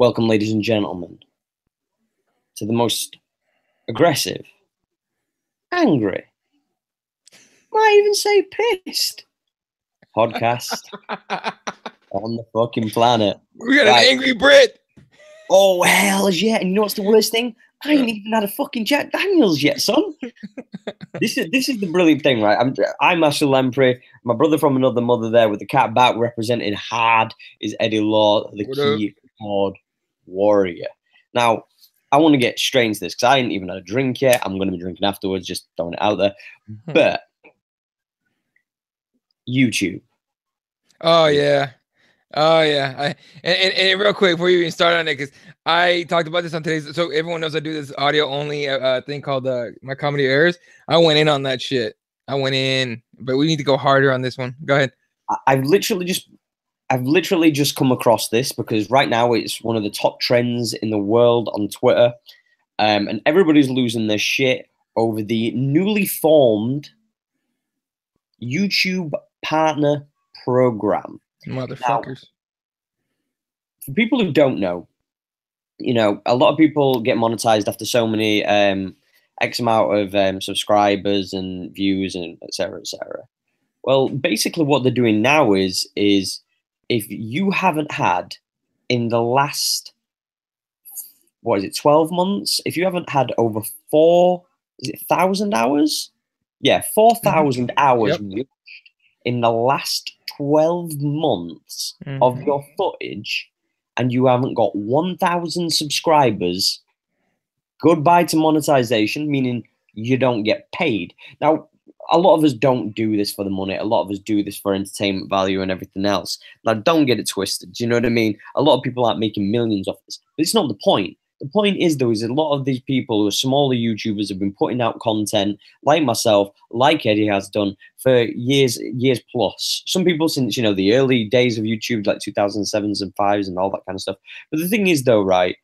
Welcome, ladies and gentlemen, to the most aggressive, angry, might even say pissed podcast on the fucking planet. We got an angry Brit. Oh, hell yeah. And you know what's the worst thing? I ain't even had a fucking Jack Daniels yet, son. This is the brilliant thing, right? I'm Master Lamprey. My brother from another mother there with the cat back representing hard is Eddie Law, the keyboard warrior. Now, I want to get straight into this because I ain't even had a drink yet. I'm going to be drinking afterwards, just throwing it out there. But YouTube. Oh, yeah. Oh, yeah. And real quick, before you even start on it, because I talked about this on today's, so everyone knows I do this audio only thing called My Comedy Errors. I went in on that shit. I went in, but we need to go harder on this one. Go ahead. I've literally just come across this because right now it's one of the top trends in the world on Twitter. And everybody's losing their shit over the newly formed YouTube Partner Program. Motherfuckers. Now, for people who don't know, you know, a lot of people get monetized after so many X amount of subscribers and views and et cetera, et cetera. Well, basically what they're doing now is if you haven't had in the last, 12 months? If you haven't had over 4,000 hours? Yeah, 4,000 hours in the last 12 months of your footage, and you haven't got 1,000 subscribers, goodbye to monetization, meaning you don't get paid. Now, a lot of us don't do this for the money. A lot of us do this for entertainment value and everything else. Now, don't get it twisted. Do you know what I mean? A lot of people aren't making millions off this. But it's not the point. The point is, though, is a lot of these people who are smaller YouTubers have been putting out content, like myself, like Eddie has done, for years plus. Some people since, you know, the early days of YouTube, like 2007s and 5s and all that kind of stuff. But the thing is, though, right,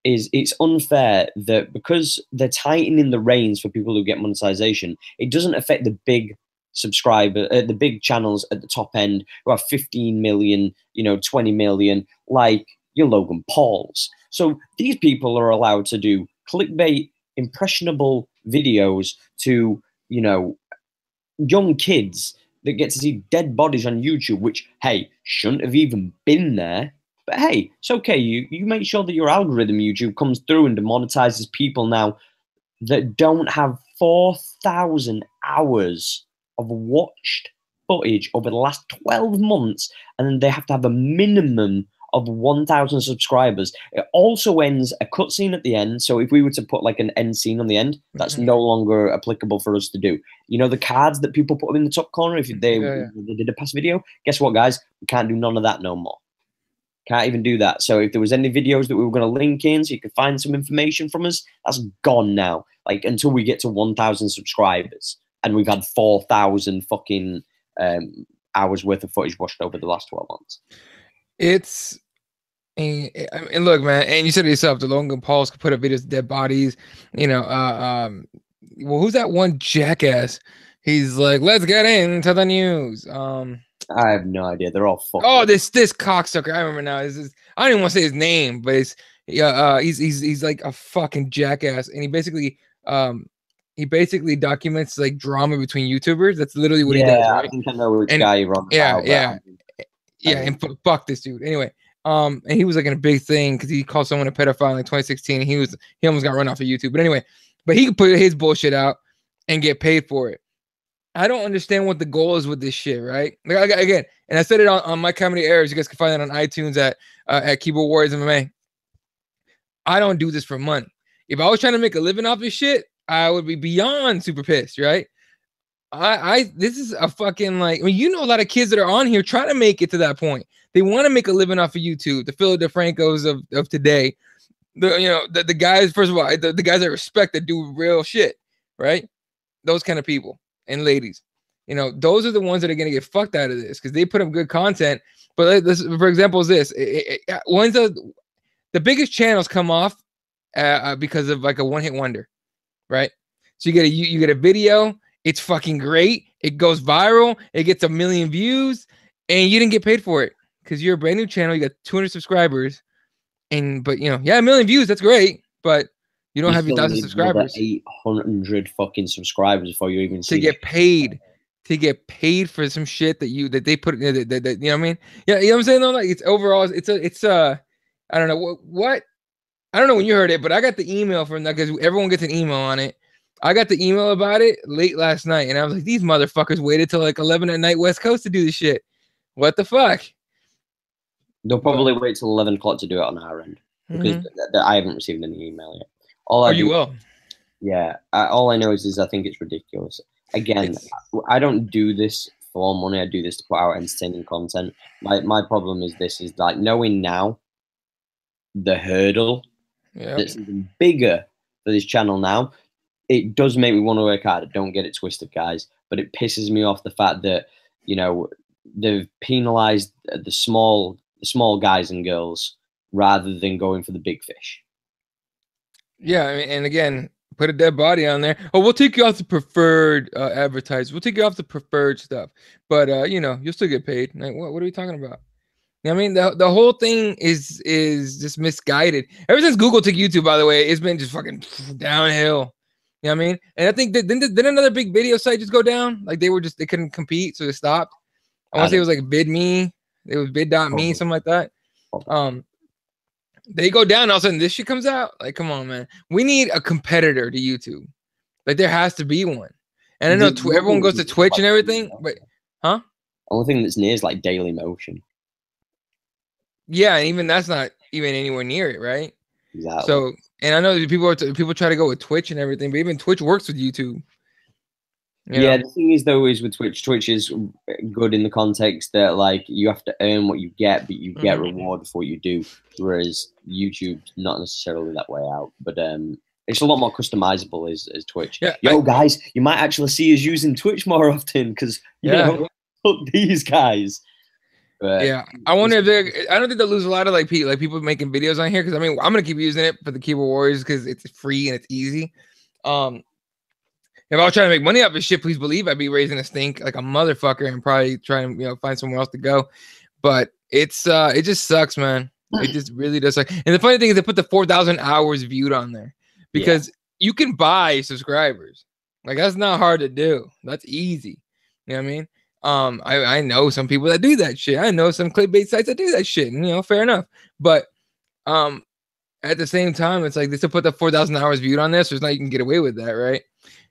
is it's unfair that because they're tightening the reins for people who get monetization, it doesn't affect the big the big channels at the top end who have 15 million, you know, 20 million, like your Logan Pauls. So these people are allowed to do clickbait, impressionable videos to, you know, young kids that get to see dead bodies on YouTube, which, hey, shouldn't have even been there. But hey, it's okay. You make sure that your algorithm, YouTube, comes through and demonetizes people now that don't have 4,000 hours of watched footage over the last 12 months, and then they have to have a minimum of 1,000 subscribers. It also ends a cutscene at the end. So if we were to put like an end scene on the end, that's no longer applicable for us to do. You know, the cards that people put in the top corner, if they did a past video, guess what, guys? We can't do none of that no more. Can't even do that. So if there was any videos that we were going to link in so you could find some information from us, that's gone now. Like until we get to 1,000 subscribers and we've had 4,000 fucking hours worth of footage watched over the last 12 months. It's, and look, man, and you said it yourself, the Logan Pauls could put up videos of dead bodies, you know, well, who's that one jackass? He's like, let's get into the news. I have no idea. They're all fucked. Oh, this cocksucker. I remember now. I don't even want to say his name, but it's he's like a fucking jackass, and he basically documents like drama between YouTubers. That's literally what he does. Right? I think I know which guy you're on. And fuck this dude. Anyway, and he was like in a big thing because he called someone a pedophile in like 2016. And he almost got run off of YouTube. But anyway, he could put his bullshit out and get paid for it. I don't understand what the goal is with this shit, right? Like, again, and I said it on My Comedy Errors. You guys can find that on iTunes at Keyboard Warriors MMA. I don't do this for money. If I was trying to make a living off this shit, I would be beyond super pissed, right? This is a fucking like, I mean, you know, a lot of kids that are on here trying to make it to that point. They want to make a living off of YouTube. The Philip DeFrancos of today, the guys. First of all, the guys I respect that do real shit, right? Those kind of people. And ladies, you know, those are the ones that are gonna get fucked out of this because they put up good content. But this, for example, is this one's the biggest channels come off because of like a one-hit wonder, right? So you get a video, it's fucking great, it goes viral, it gets 1 million views, and you didn't get paid for it because you're a brand new channel, you got 200 subscribers, but you know, yeah, 1 million views, that's great, but you don't have your 1,000 subscribers. 800 fucking subscribers before you even see to get paid. To get paid for some shit that they put that, you know what I mean? Yeah, you know what I'm saying though? Like it's overall it's I don't know what I don't know when you heard it, but I got the email from that because everyone gets an email on it. I got the email about it late last night, and I was like, these motherfuckers waited till like 11 at night West Coast to do this shit. What the fuck? They'll probably wait till 11 o'clock to do it on our end because I haven't received any email yet. You will. Yeah, all I know is I think it's ridiculous. Again, I don't do this for money. I do this to put out entertaining content. My problem is like knowing now the hurdle that's even bigger for this channel now. It does make me want to work hard. Don't get it twisted, guys. But it pisses me off the fact that, you know, they've penalized the small guys and girls rather than going for the big fish. Yeah, and again, put a dead body on there. Oh, we'll take you off the preferred advertisers. We'll take you off the preferred stuff. But you know, you'll still get paid. Like, what are we talking about? You know what I mean? The whole thing is just misguided. Ever since Google took YouTube, by the way, it's been just fucking downhill. You know what I mean? And I think that didn't another big video site just go down? Like they couldn't compete, so they stopped. I want to say it was like BidMe. It was bid.me, something like that. They go down, all of a sudden this shit comes out. Like, come on, man. We need a competitor to YouTube. Like there has to be one. And I know everyone goes to Twitch and everything, but huh? The only thing that's near is like Daily Motion. Yeah, and even that's not even anywhere near it, right? Exactly. So, and I know people try to go with Twitch and everything, but even Twitch works with YouTube. Yeah, the thing is though, is with Twitch is good in the context that like you have to earn what you get, but you get rewarded for what you do. Whereas YouTube's not necessarily that way out, but it's a lot more customizable as Twitch. Yeah, guys, you might actually see us using Twitch more often because you know, fuck these guys. But yeah, I wonder if I don't think they'll lose a lot of like people making videos on here because I mean I'm gonna keep using it for the Keyboard Warriors because it's free and it's easy. If I was trying to make money off this shit, please believe I'd be raising a stink like a motherfucker and probably trying to find somewhere else to go. But it just sucks, man. It just really does suck. And the funny thing is they put the 4,000 hours viewed on there because you can buy subscribers. Like that's not hard to do. That's easy. You know what I mean? I know some people that do that shit. I know some clickbait sites that do that shit. And, fair enough. But at the same time, it's like they still put the 4,000 hours viewed on this. So it's not you can get away with that, right?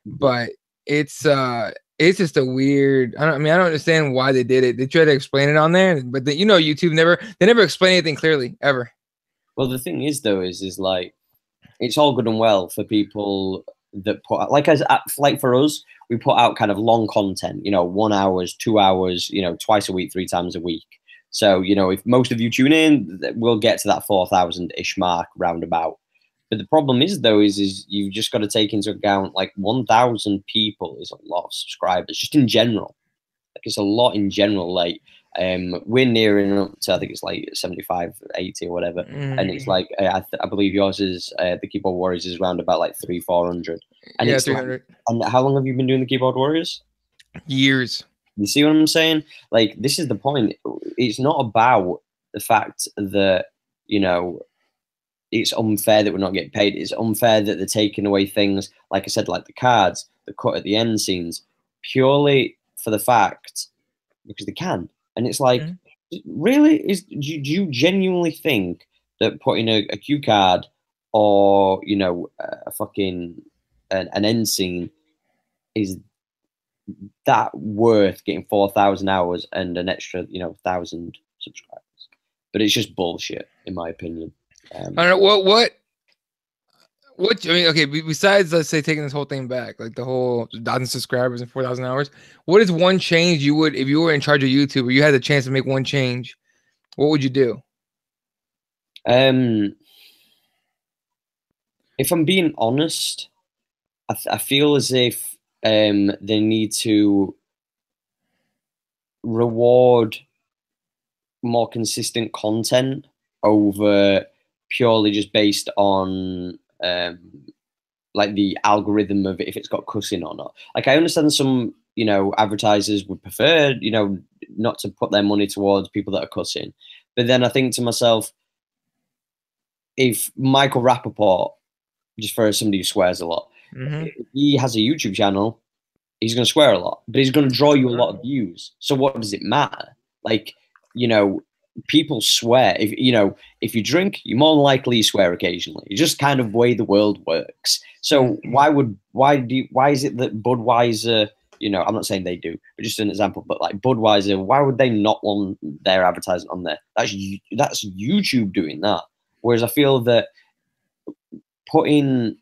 But it's just a weird. I don't understand why they did it. They try to explain it on there, but YouTube never explain anything clearly ever. Well, the thing is though, is like it's all good and well for people that put out, like for us, we put out kind of long content, 1 hour, 2 hours, twice a week, 3 times a week. So, if most of you tune in, we'll get to that 4,000-ish mark roundabout. But the problem is, though, is you've just got to take into account, like, 1,000 people is a lot of subscribers, just in general. Like, it's a lot in general. Like, we're nearing up to, I think it's like 75, 80 or whatever. And it's like, I believe yours is, the Keyboard Warriors is around about like 300-400. And yeah, 300. And how long have you been doing the Keyboard Warriors? Years. You see what I'm saying? Like, this is the point. It's not about the fact that, it's unfair that we're not getting paid. It's unfair that they're taking away things, like I said, like the cards, the cut at the end scenes, purely for the fact, because they can. And it's like, really? Do you genuinely think that putting a cue card or, a fucking an end scene is that worth getting 4,000 hours and an extra, 1,000 subscribers? But it's just bullshit, in my opinion. I don't know what I mean. Okay, besides let's say taking this whole thing back, like the whole 1,000 subscribers and 4,000 hours, what is one change you would, if you were in charge of YouTube or you had the chance to make one change, what would you do? If I'm being honest, I feel as if they need to reward more consistent content over purely just based on like the algorithm of if it's got cussing or not. Like I understand some advertisers would prefer not to put their money towards people that are cussing, but then I think to myself, if Michael Rappaport, just for somebody who swears a lot, if he has a YouTube channel, he's going to swear a lot, but he's going to draw you a lot of views. So what does it matter? Like, you know, people swear. If you know, if you drink, you more than likely swear occasionally. It's just kind of way the world works. So why is it that Budweiser, you know, I'm not saying they do, but just an example, but like Budweiser, why would they not want their advertising on there? That's YouTube doing that. Whereas I feel that putting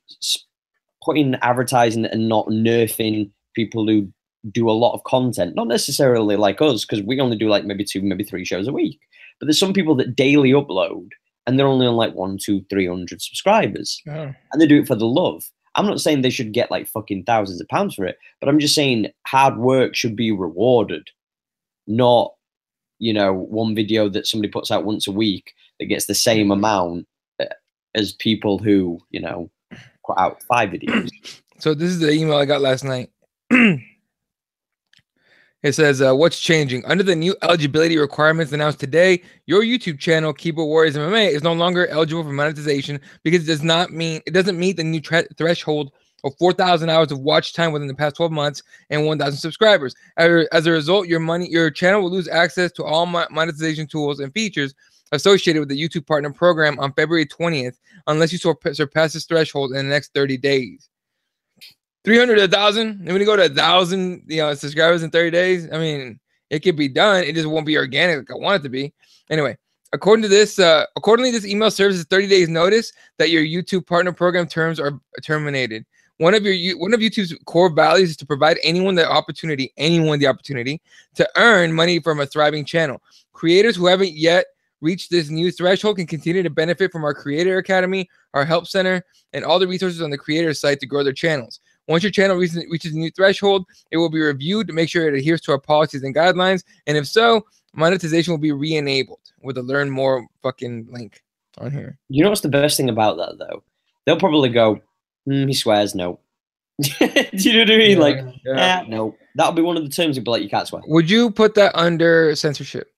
advertising and not nerfing people who do a lot of content, not necessarily like us, because we only do like maybe 2, maybe 3 shows a week. But there's some people that daily upload and they're only on like 100, 200, 300 subscribers, and they do it for the love. I'm not saying they should get like fucking thousands of pounds for it, but I'm just saying hard work should be rewarded, not, you know, one video that somebody puts out once a week that gets the same amount as people who, you know, put out 5 videos. So this is the email I got last night. It says, what's changing? Under the new eligibility requirements announced today, your YouTube channel, Keyboard Warriors MMA, is no longer eligible for monetization because it doesn't meet the new threshold of 4,000 hours of watch time within the past 12 months and 1,000 subscribers. As a result, your channel will lose access to all monetization tools and features associated with the YouTube Partner Program on February 20th, unless you surpass this threshold in the next 30 days. 300 to 1,000, and when you go to 1,000, you know, subscribers in 30 days, I mean, it could be done. It just won't be organic like I want it to be. Anyway, accordingly, this email serves as 30 days notice that your YouTube Partner Program terms are terminated. One of YouTube's core values is to provide anyone the opportunity to earn money from a thriving channel. Creators who haven't yet reached this new threshold can continue to benefit from our Creator Academy, our Help Center, and all the resources on the Creator site to grow their channels. Once your channel reaches a new threshold, it will be reviewed to make sure it adheres to our policies and guidelines. And if so, monetization will be re-enabled with a learn more fucking link on here. You know what's the best thing about that, though? They'll probably go, he swears, no. Do you know what I mean? Yeah, no. That'll be one of the terms. You'll be like, you can't swear. Would you put that under censorship?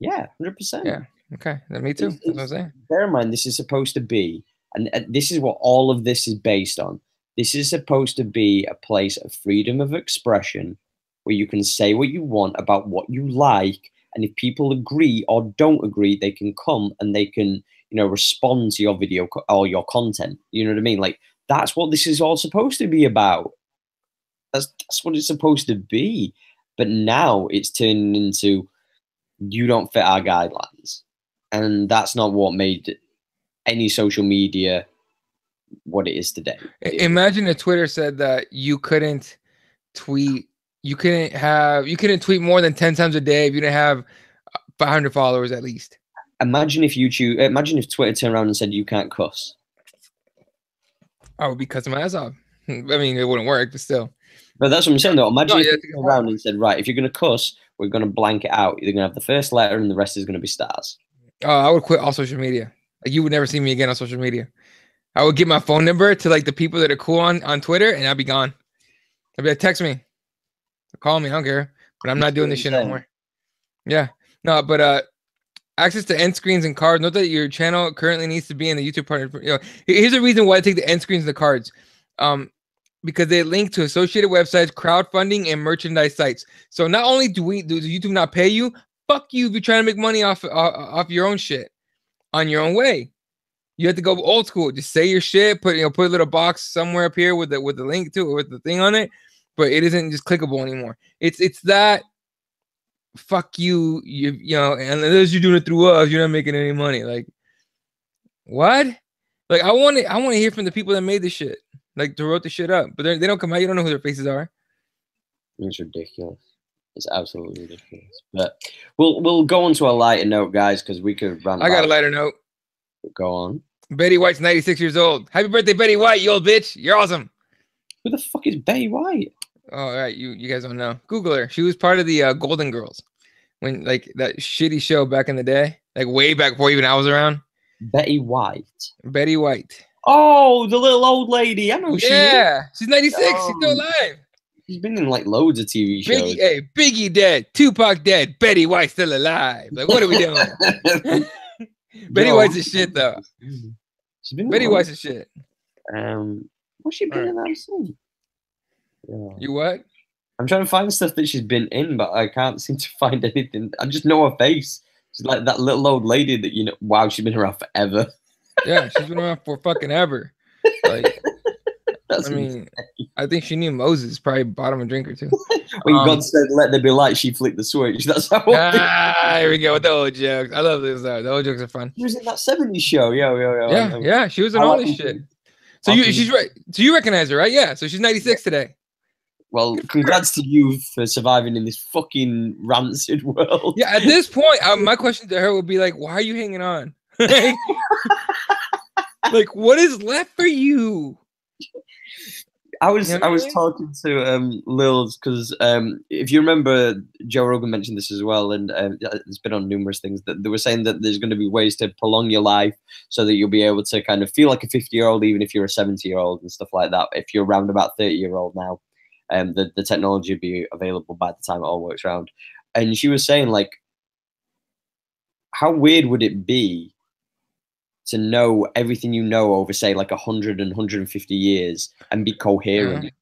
Yeah, 100%. Yeah, okay. Me too. That's what I'm saying. Bear in mind, this is supposed to be, and this is what all of this is based on. This is supposed to be a place of freedom of expression where you can say what you want about what you like. And if people agree or don't agree, they can come and they can, you know, respond to your video or your content. You know what I mean? Like, that's what this is all supposed to be about. That's what it's supposed to be. But now it's turning into, you don't fit our guidelines. And that's not what made any social media what it is today. Imagine if Twitter said that you couldn't tweet more than 10 times a day if you didn't have 500 followers at least. Imagine if Twitter turned around and said you can't cuss. I would be cussing my ass off. I mean, it wouldn't work, but still. But that's what I'm saying, though. Imagine if they turned around and said, right, if you're going to cuss, we're going to blank it out. You're going to have the first letter and the rest is going to be stars. I would quit all social media. Like, you would never see me again on social media. I would give my phone number to like the people that are cool on Twitter, and I'd be gone. I'd be like, text me, call me, I don't care. But I'm not doing this shit anymore. Yeah, no, but access to end screens and cards. Note that your channel currently needs to be in the YouTube partner. You know, here's the reason why I take the end screens and the cards. Because they link to associated websites, crowdfunding, and merchandise sites. So not only does YouTube not pay you, fuck you if you're trying to make money off your own shit on your own way. You have to go old school. Just say your shit. Put a little box somewhere up here with the link to it, with the thing on it. But it isn't just clickable anymore. It's that fuck you. You know, and unless you're doing it through us, you're not making any money. Like, what? Like, I want to hear from the people that made this shit. Like, they wrote the shit up, but they don't come out. You don't know who their faces are. It's ridiculous. It's absolutely ridiculous. But we'll go on to a lighter note, guys, because we could run. I got a lighter note. Go on. Betty White's 96 years old. Happy birthday, Betty White, you old bitch. You're awesome. Who the fuck is Betty White? Oh, all right. You guys don't know. Google her. She was part of the Golden Girls. When, like, that shitty show back in the day. Like, way back before even I was around. Betty White. Betty White. Oh, the little old lady. I know who she is. Yeah. She's 96. She's still alive. She's been in, like, loads of TV shows. Biggie dead. Tupac dead. Betty White still alive. Like, what are we doing? Betty White's a shit, though. She's been Betty White's a shit. What's she been in that scene? Yeah. You what? I'm trying to find stuff that she's been in, but I can't seem to find anything. I just know her face. She's like that little old lady that, you know, wow, she's been around forever. Yeah, she's been around for fucking ever. Like, That's I mean, insane. I think she knew Moses, probably bought him a drink or two. When God said, let there be light, she flicked the switch. That's how here we go with the old jokes. I love this. The old jokes are fun. She was in that 70s show. Yeah, she was in all this shit. So she's right. So you recognize her, right? Yeah. So she's 96 today. Well, congrats to you for surviving in this fucking rancid world. Yeah, at this point, my question to her would be like, why are you hanging on? Like, what is left for you? I was talking to Lils because if you remember, Joe Rogan mentioned this as well, and it's been on numerous things that they were saying that there's going to be ways to prolong your life so that you'll be able to kind of feel like a 50-year-old even if you're a 70-year-old and stuff like that. If you're around about 30-year-old now, the technology will be available by the time it all works around. And she was saying, like, how weird would it be to know everything you know over, say, like 100 and 150 years and be coherent?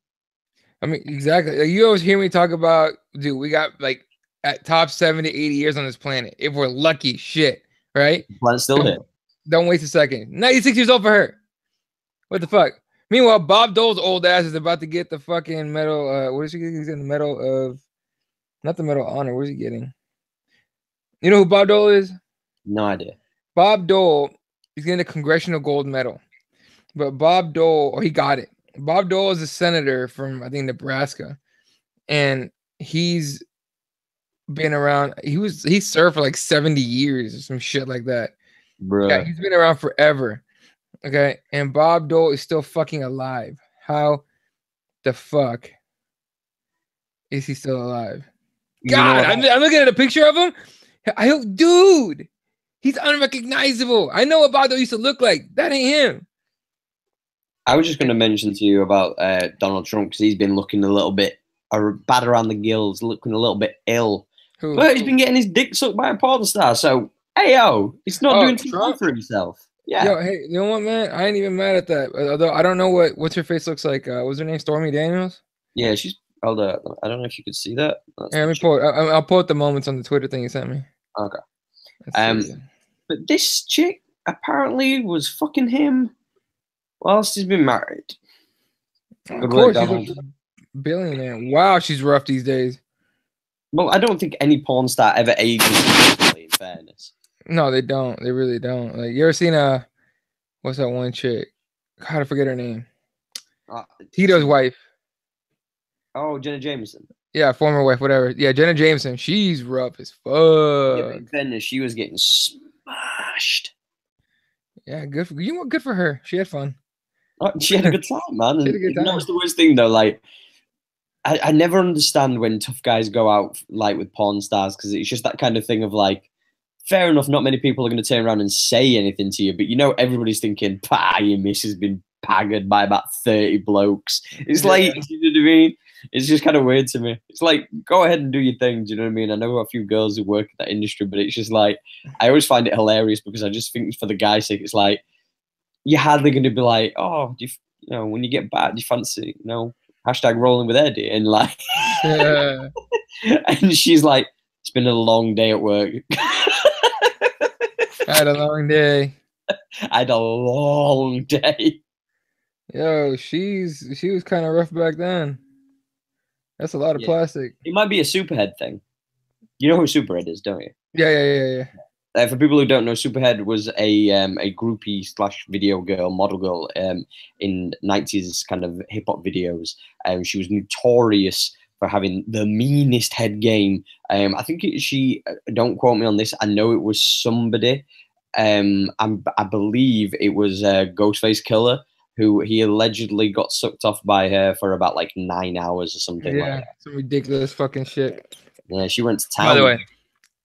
I mean, exactly. Like, you always hear me talk about, dude, we got like at top 70, 80 years on this planet. If we're lucky, shit, right? Planet's still here. Don't waste a second. 96 years old for her. What the fuck? Meanwhile, Bob Dole's old ass is about to get the fucking medal. What is he getting? He's getting the medal of, not the Medal of Honor. What is he getting? You know who Bob Dole is? No idea. Bob Dole, he's getting a Congressional Gold Medal. But Bob Dole, he got it. Bob Dole is a senator from, I think, Nebraska. And he's been around. He served for like 70 years or some shit like that. Bruh. Yeah, he's been around forever. Okay. And Bob Dole is still fucking alive. How the fuck is he still alive? God, I'm looking at a picture of him. I hope, dude, he's unrecognizable. I know what Bob Dole used to look like. That ain't him. I was just going to mention to you about Donald Trump because he's been looking a little bit bad around the gills, looking a little bit ill. Who? But he's been getting his dick sucked by a porn star. So, hey, yo, he's not doing too well for himself. Yeah. Yo, hey, you know what, man? I ain't even mad at that. Although I don't know what's her face looks like. What's her name? Stormy Daniels? Yeah, she's. Hold up. I don't know if you could see that. Yeah, let me pull it. I'll pull up the moments on the Twitter thing you sent me. Okay. But this chick apparently was fucking him whilst he's been married. Of course, she's a billionaire. Wow, she's rough these days. Well, I don't think any porn star ever ages in fairness. No, they don't. They really don't. Like, you ever seen what's that one chick? God, I forget her name. Tito's wife. Oh, Jenna Jameson. Yeah, former wife, whatever. Yeah, Jenna Jameson. She's rough as fuck. Yeah, in fairness, she was getting smashed. Yeah, good for you. Good for her. She had fun. Oh, she had a good time, man. And you know what's the worst thing though? Like, I never understand when tough guys go out like with porn stars because it's just that kind of thing of like, fair enough, not many people are going to turn around and say anything to you, but you know everybody's thinking, "Pah, your miss has been paggered by about 30 blokes." It's like, you know what I mean? It's just kind of weird to me. It's like, go ahead and do your thing. Do you know what I mean? I know a few girls who work in that industry, but it's just like, I always find it hilarious because I just think for the guy's sake, it's like, you're hardly going to be like, oh, do you know, when you get back, do you fancy, you know, hashtag rolling with Eddie? And like, yeah. And she's like, it's been a long day at work. I had a long day. I had a long day. Yo, she was kind of rough back then. That's a lot of plastic. It might be a Superhead thing. You know who Superhead is, don't you? Yeah. For people who don't know, Superhead was a groupie / video girl, model girl in 90s kind of hip hop videos. She was notorious for having the meanest head game. I think she, don't quote me on this, I know it was somebody. I believe it was Ghostface Killer, who he allegedly got sucked off by her for about like 9 hours or something like that. Some ridiculous fucking shit. Yeah, she went to town. By the way,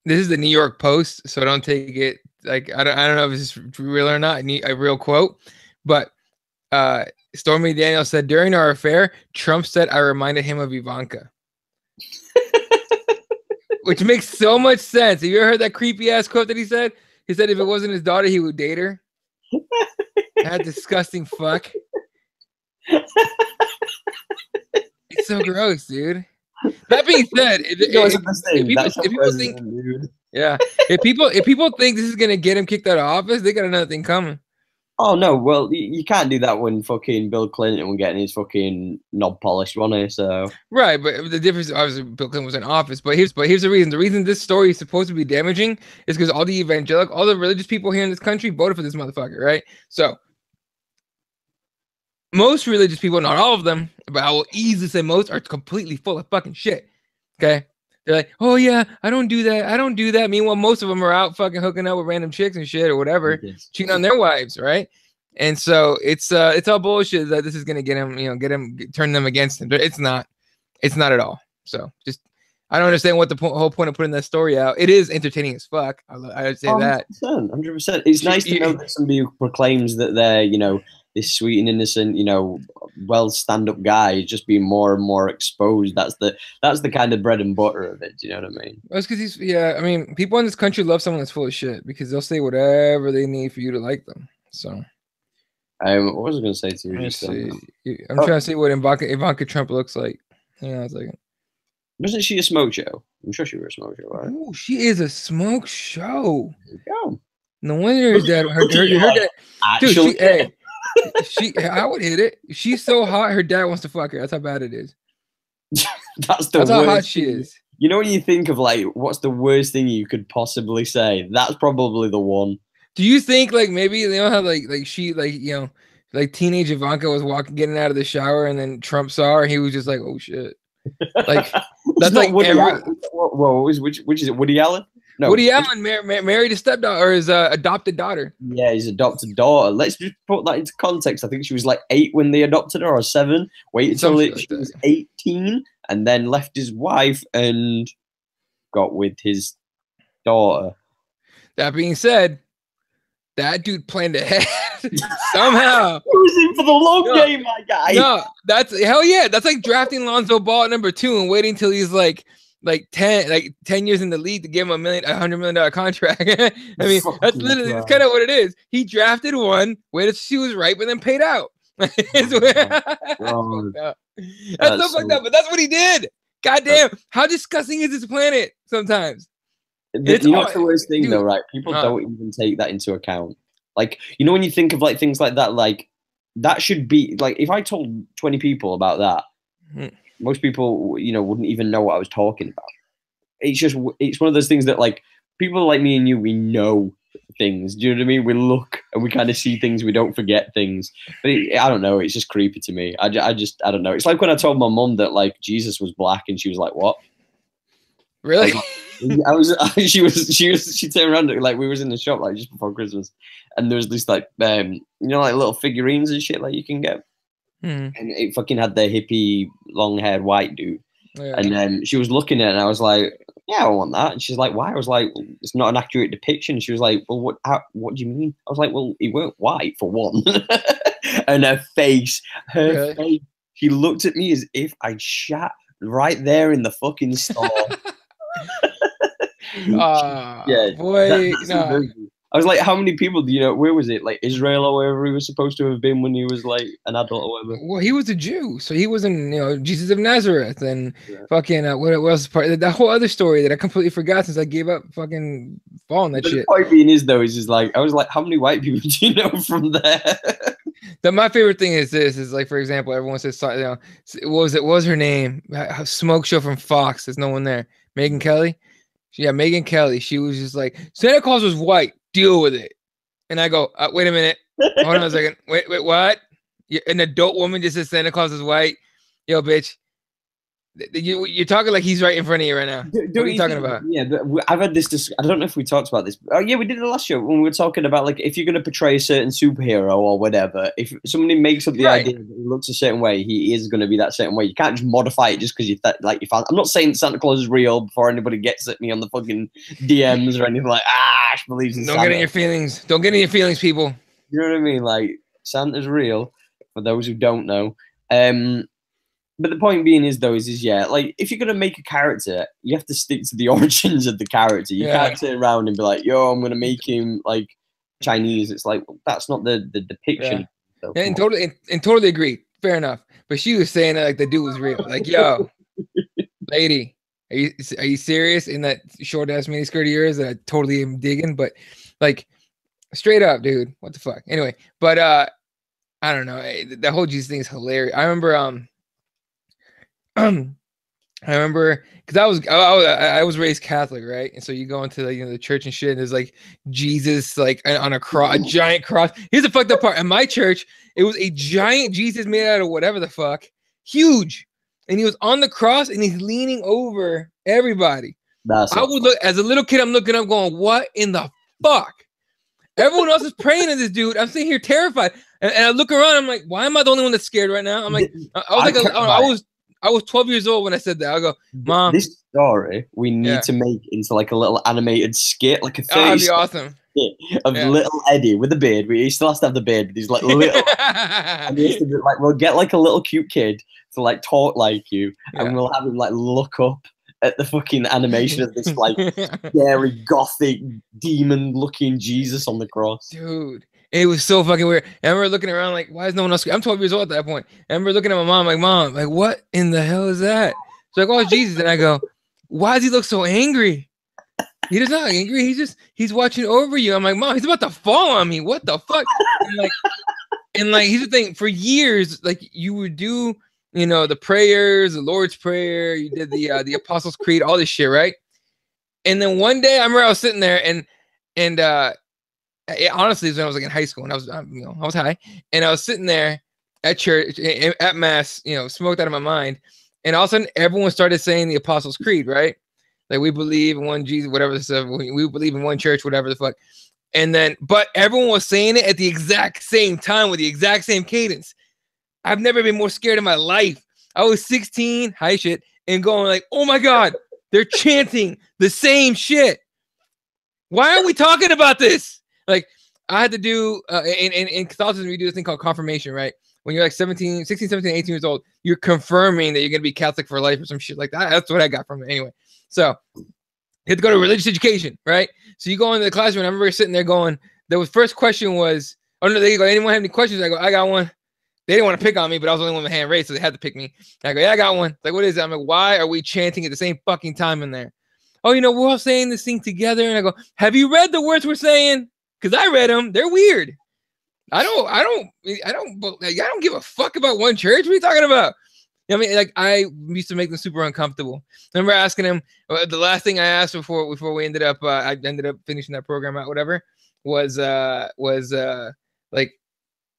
this is the New York Post, so don't take it like I don't know if this is real or not. A real quote, but Stormy Daniels said during our affair, Trump said I reminded him of Ivanka, which makes so much sense. Have you ever heard that creepy ass quote that he said? He said if it wasn't his daughter, he would date her. That disgusting fuck. It's so gross, dude. That being said, if people think this is gonna get him kicked out of office, they got another thing coming. Oh no, well you can't do that when fucking Bill Clinton was getting his fucking knob polished, wasn't he? So right, but the difference obviously Bill Clinton was in office. But here's the reason. The reason this story is supposed to be damaging is because all the religious people here in this country voted for this motherfucker, right? So most religious people, not all of them, but I will easily say most, are completely full of fucking shit. Okay. They're like, oh yeah, I don't do that. I don't do that. Meanwhile, most of them are out fucking hooking up with random chicks and shit or whatever, cheating on their wives, right? And so it's all bullshit that this is gonna get him, turn them against him. It's not at all. So just I don't understand what the whole point of putting that story out. It is entertaining as fuck. I would say 100%, that 100%. It's nice to know that somebody who proclaims that they're this sweet and innocent, well stand-up guy is just being more and more exposed. That's the kind of bread and butter of it. Do you know what I mean? That's because people in this country love someone that's full of shit because they'll say whatever they need for you to like them. So, what was I going to say to you? I'm trying to see what Ivanka Trump looks like. Hang on a second. Wasn't she a smoke show? I'm sure she was a smoke show, right? Oh, she is a smoke show. There you go. No wonder her dad. Her dad. Dude, I would hit it. She's so hot, her dad wants to fuck her. That's how bad it is. That's how hot she is. You know, when you think of what's the worst thing you could possibly say, that's probably the one. Do you think maybe how teenage Ivanka was getting out of the shower and then Trump saw her and he was just like, oh shit. That's like Woody Allen. Whoa, which is it? Woody Allen? No, Woody Allen married his stepdaughter or his adopted daughter. Yeah, his adopted daughter. Let's just put that into context. I think she was 8 when they adopted her, or 7. Wait until she was 18, and then left his wife and got with his daughter. That being said, that dude planned ahead somehow. He was in for the long game, my guy. No, that's hell yeah. That's like drafting Lonzo Ball at number 2 and waiting till he's 10 years in the league to give him $100 million contract. I mean, that's literally that's kind of what it is. He drafted one, waited till she was ripe, and then paid out. That's so fucked up. But that's what he did. Goddamn, how disgusting is this planet sometimes? What's the worst thing, though, right? People don't even take that into account. When you think of things like that, that should be if I told 20 people about that, most people, wouldn't even know what I was talking about. It's one of those things that people like me and you, we know things. Do you know what I mean? We look and we kind of see things. We don't forget things. But I don't know. It's just creepy to me. I don't know. It's like when I told my mom that Jesus was black and she was like, what? Really? She turned around we was in the shop just before Christmas, and there was this little figurines and shit you can get. And it fucking had the hippie long-haired white dude. Yeah. And then she was looking at it and I was like, yeah, I want that. And she's like, why? I was like, it's not an accurate depiction. She was like, well, what do you mean? I was like, well, it weren't white for one. And her face, she looked at me as if I'd shat right there in the fucking store. Yeah, boy, I was like, how many people do you know? Where was it? Israel or wherever he was supposed to have been when he was an adult or whatever. Well, he was a Jew, so he was in Jesus of Nazareth and fucking what else part that whole other story that I completely forgot since I gave up fucking following that shit. The point being is though, I was like, how many white people do you know from there? My favorite thing is this is for example, everyone says what was her name? A smoke show from Fox. There's no one there. Megyn Kelly. Yeah, Megyn Kelly. She was just like, Santa Claus was white. Deal with it. And I go, wait a minute. Hold on a second. Wait, what? An adult woman just says Santa Claus is white? Yo, bitch. You're talking like he's right in front of you right now. What are you talking about? Yeah, I've had this. I don't know if we talked about this. Oh, yeah, we did it last show when we were talking about if you're going to portray a certain superhero or whatever, if somebody makes up the idea that he looks a certain way, he is going to be that certain way. You can't just modify it just because you I'm not saying Santa Claus is real before anybody gets at me on the fucking DMs or anything Ash believes in Santa. Don't get in your feelings. Don't get in your feelings, people. You know what I mean? Santa's real for those who don't know. But the point being is if you're gonna make a character, you have to stick to the origins of the character. You can't turn around and be like, "Yo, I'm gonna make him Chinese. It's like, that's not the depiction. Yeah. So, And totally agree. Fair enough. But she was saying that like the dude was real. Like, yo, lady, are you serious in that short ass mini skirt of yours that I totally am digging? But like, straight up, dude, what the fuck? Anyway, but I don't know. The whole Jesus thing is hilarious. I remember because I was raised Catholic, right? And so you go into the church and shit, and there's like Jesus like on a cross, a giant cross. Here's the fucked up part. In my church, it was a giant Jesus made out of whatever the fuck, huge, and he was on the cross and he's leaning over everybody. I would look as a little kid. I'm looking up, going, "What in the fuck?" Everyone else is praying to this dude. I'm sitting here terrified, and I look around. I'm like, "Why am I the only one that's scared right now?" I'm like, I was 12 years old when I said that. I go, Mom. This story we need to make into like a little animated skit, like a 30 that'd be awesome. Of little Eddie with a beard. He still has to have the beard, but he's like little. And he has to be, like, we'll get like a little cute kid to like talk like you, and we'll have him like look up at the fucking animation of this like scary gothic demon looking Jesus on the cross. Dude, it was so fucking weird. I remember looking around like, why is no one else? I'm 12 years old at that point. I remember looking at my mom like, Mom, like, what in the hell is that? She's like, oh, it's Jesus. And I go, why does he look so angry? He does not angry. He's watching over you. I'm like, Mom, he's about to fall on me. What the fuck? And like, here's the thing. For years, like, you would do, the prayers, the Lord's Prayer. You did the Apostles' Creed, all this shit, right? And then one day, I remember I was sitting there, and honestly, it was when I was like in high school, and I was high, and I was sitting there at church, at mass, smoked out of my mind, and all of a sudden, everyone started saying the Apostles' Creed, right? Like, we believe in one Jesus, whatever the stuff. We believe in one church, whatever the fuck. And then, but everyone was saying it at the exact same time with the exact same cadence. I've never been more scared in my life. I was 16, high shit, and going like, oh my God, they're chanting the same shit. Why aren't we talking about this? Like, I had to do, in Catholicism, we do this thing called confirmation, right? When you're like 16, 17, 18 years old, you're confirming that you're going to be Catholic for life or some shit like that. That's what I got from it anyway. So you have to go to religious education, right? So you go into the classroom, and I remember sitting there going, the first question was, oh no, they go, anyone have any questions? I go, I got one. They didn't want to pick on me, but I was the only one with my hand raised, so they had to pick me. And I go, yeah, I got one. Like, what is it? I'm like, why are we chanting at the same fucking time in there? Oh, we're all saying this thing together. And I go, have you read the words we're saying? Because I read them. They're weird. I don't give a fuck about one church. What are you talking about? I mean, like, I used to make them super uncomfortable. I remember asking him, the last thing I asked before we ended up, I ended up finishing that program out, whatever, was like,